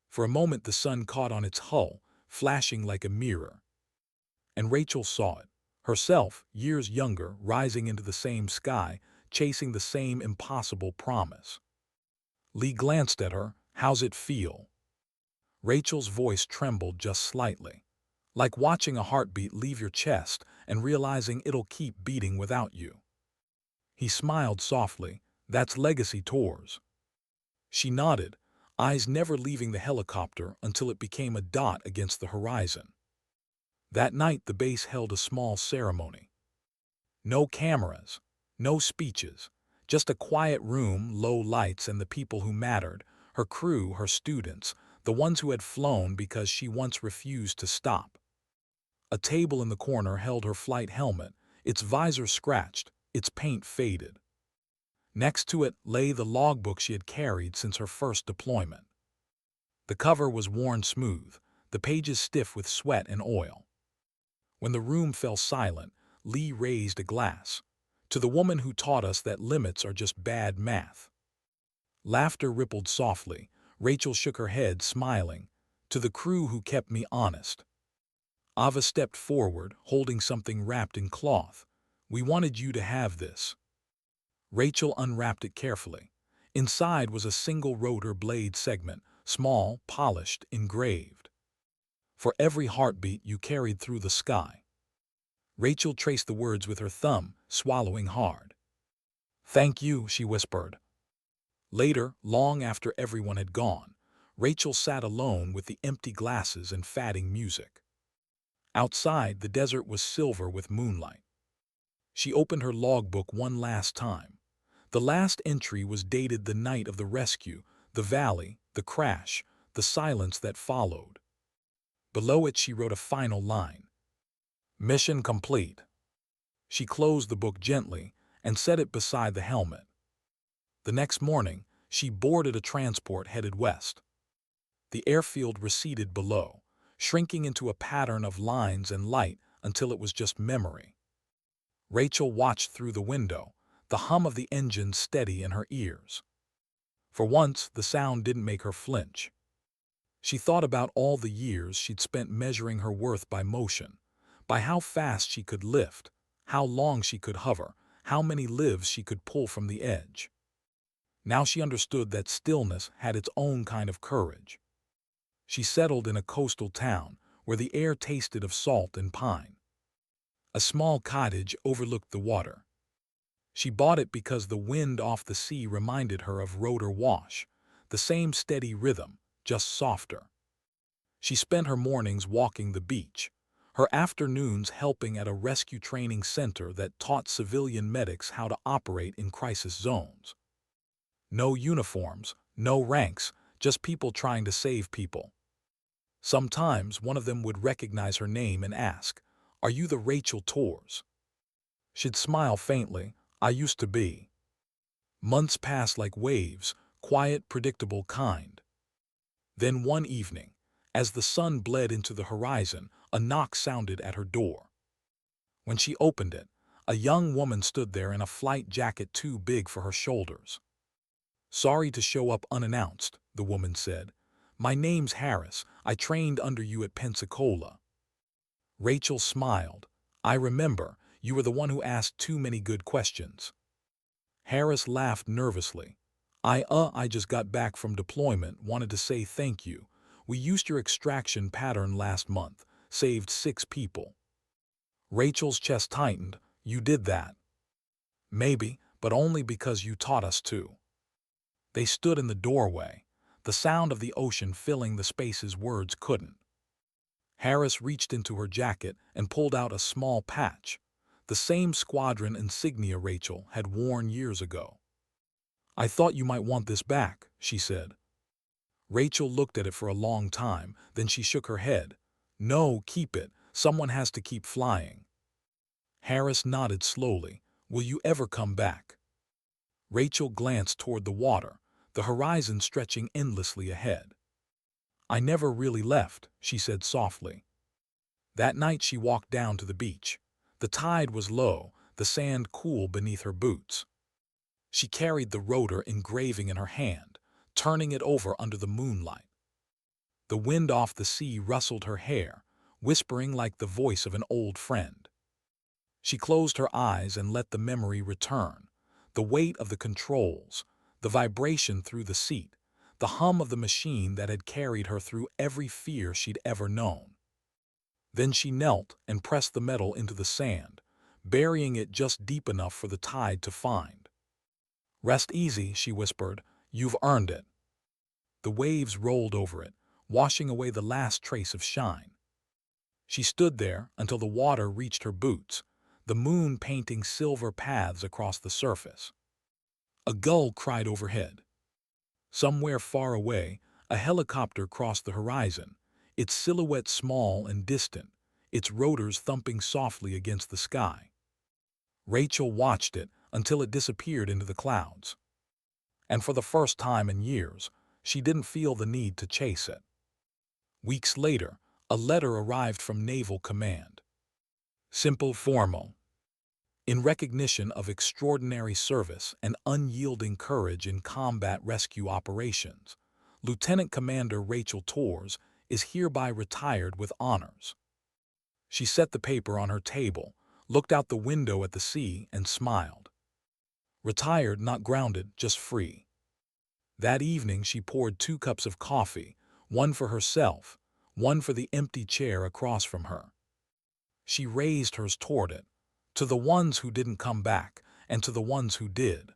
For a moment the sun caught on its hull, flashing like a mirror. And Rachel saw it, herself, years younger, rising into the same sky, chasing the same impossible promise. Lee glanced at her. How's it feel? Rachel's voice trembled just slightly. Like watching a heartbeat leave your chest and realizing it'll keep beating without you. He smiled softly. That's legacy tours. She nodded, eyes never leaving the helicopter until it became a dot against the horizon. That night the base held a small ceremony. No cameras, no speeches, just a quiet room, low lights, and the people who mattered, her crew, her students, the ones who had flown because she once refused to stop. A table in the corner held her flight helmet, its visor scratched, its paint faded. Next to it lay the logbook she had carried since her first deployment. The cover was worn smooth, the pages stiff with sweat and oil. When the room fell silent, Lee raised a glass. To the woman who taught us that limits are just bad math. Laughter rippled softly. Rachel shook her head, smiling. To the crew who kept me honest. Ava stepped forward, holding something wrapped in cloth. We wanted you to have this. Rachel unwrapped it carefully. Inside was a single rotor blade segment, small, polished, engraved. For every heartbeat you carried through the sky. Rachel traced the words with her thumb, swallowing hard. "Thank you," she whispered. Later, long after everyone had gone, Rachel sat alone with the empty glasses and fading music. Outside, the desert was silver with moonlight. She opened her logbook one last time. The last entry was dated the night of the rescue, the valley, the crash, the silence that followed. Below it she wrote a final line. "Mission complete." She closed the book gently and set it beside the helmet. The next morning, she boarded a transport headed west. The airfield receded below, shrinking into a pattern of lines and light until it was just memory. Rachel watched through the window, the hum of the engine steady in her ears. For once, the sound didn't make her flinch. She thought about all the years she'd spent measuring her worth by motion, by how fast she could lift, how long she could hover, how many lives she could pull from the edge. Now she understood that stillness had its own kind of courage. She settled in a coastal town where the air tasted of salt and pine. A small cottage overlooked the water. She bought it because the wind off the sea reminded her of rotor wash, the same steady rhythm, just softer. She spent her mornings walking the beach, her afternoons helping at a rescue training center that taught civilian medics how to operate in crisis zones. No uniforms, no ranks, just people trying to save people. Sometimes one of them would recognize her name and ask, "Are you the Rachel Torres?" She'd smile faintly, "I used to be." Months passed like waves, quiet, predictable kind. Then one evening, as the sun bled into the horizon, a knock sounded at her door. When she opened it, a young woman stood there in a flight jacket too big for her shoulders. "Sorry to show up unannounced," the woman said. "My name's Harris. I trained under you at Pensacola." Rachel smiled. "I remember, you were the one who asked too many good questions." Harris laughed nervously. I just got back from deployment, wanted to say thank you. We used your extraction pattern last month, saved 6 people." Rachel's chest tightened. "You did that?" "Maybe, but only because you taught us to." They stood in the doorway, the sound of the ocean filling the spaces words couldn't. Harris reached into her jacket and pulled out a small patch, the same squadron insignia Rachel had worn years ago. "I thought you might want this back," she said. Rachel looked at it for a long time, then she shook her head. "No, keep it. Someone has to keep flying." Harris nodded slowly. "Will you ever come back?" Rachel glanced toward the water, the horizon stretching endlessly ahead. "I never really left," she said softly. That night she walked down to the beach. The tide was low, the sand cool beneath her boots. She carried the rotor engraving in her hand, turning it over under the moonlight. The wind off the sea rustled her hair, whispering like the voice of an old friend. She closed her eyes and let the memory return, the weight of the controls, the vibration through the seat, the hum of the machine that had carried her through every fear she'd ever known. Then she knelt and pressed the metal into the sand, burying it just deep enough for the tide to find. "Rest easy," she whispered. "You've earned it." The waves rolled over it, washing away the last trace of shine. She stood there until the water reached her boots, the moon painting silver paths across the surface. A gull cried overhead. Somewhere far away, a helicopter crossed the horizon, its silhouette small and distant, its rotors thumping softly against the sky. Rachel watched it until it disappeared into the clouds. And for the first time in years, she didn't feel the need to chase it. Weeks later, a letter arrived from Naval Command. Simple, formal. In recognition of extraordinary service and unyielding courage in combat rescue operations, Lieutenant Commander Rachel Torres is hereby retired with honors. She set the paper on her table, looked out the window at the sea, and smiled. Retired, not grounded, just free. That evening she poured 2 cups of coffee, one for herself, one for the empty chair across from her. She raised hers toward it, to the ones who didn't come back, and to the ones who did.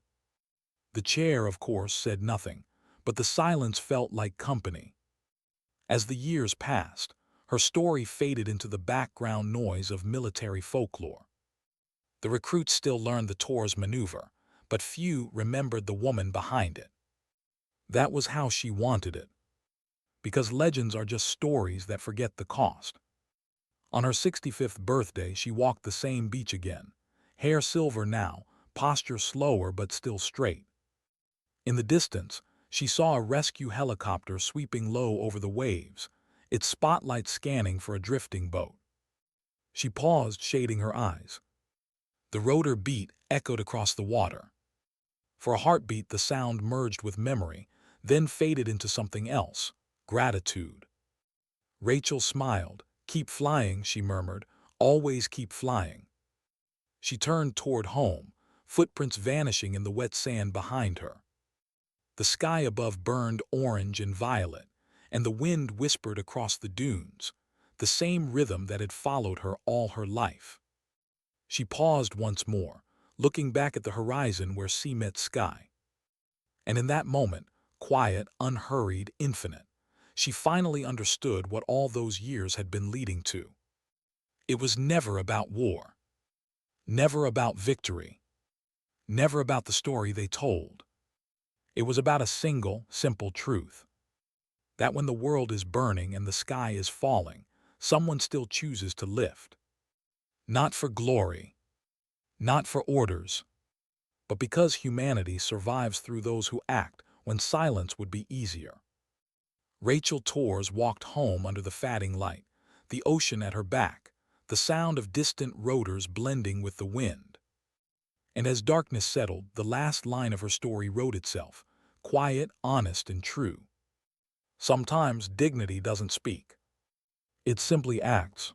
The chair, of course, said nothing, but the silence felt like company. As the years passed, her story faded into the background noise of military folklore. The recruits still learned the Tor's maneuver, but few remembered the woman behind it. That was how she wanted it, because legends are just stories that forget the cost. On her 65th birthday, she walked the same beach again, hair silver now, posture slower but still straight. In the distance, she saw a rescue helicopter sweeping low over the waves, its spotlight scanning for a drifting boat. She paused, shading her eyes. The rotor beat echoed across the water. For a heartbeat, the sound merged with memory, then faded into something else, gratitude. Rachel smiled. "Keep flying," she murmured. "Always keep flying." She turned toward home, footprints vanishing in the wet sand behind her. The sky above burned orange and violet, and the wind whispered across the dunes, the same rhythm that had followed her all her life. She paused once more, looking back at the horizon where sea met sky. And in that moment, quiet, unhurried, infinite, she finally understood what all those years had been leading to. It was never about war, never about victory, never about the story they told. It was about a single, simple truth. That when the world is burning and the sky is falling, someone still chooses to lift. Not for glory, not for orders, but because humanity survives through those who act when silence would be easier. Rachel Torres walked home under the fading light, the ocean at her back, the sound of distant rotors blending with the wind. And as darkness settled, the last line of her story wrote itself, quiet, honest, and true. Sometimes dignity doesn't speak. It simply acts.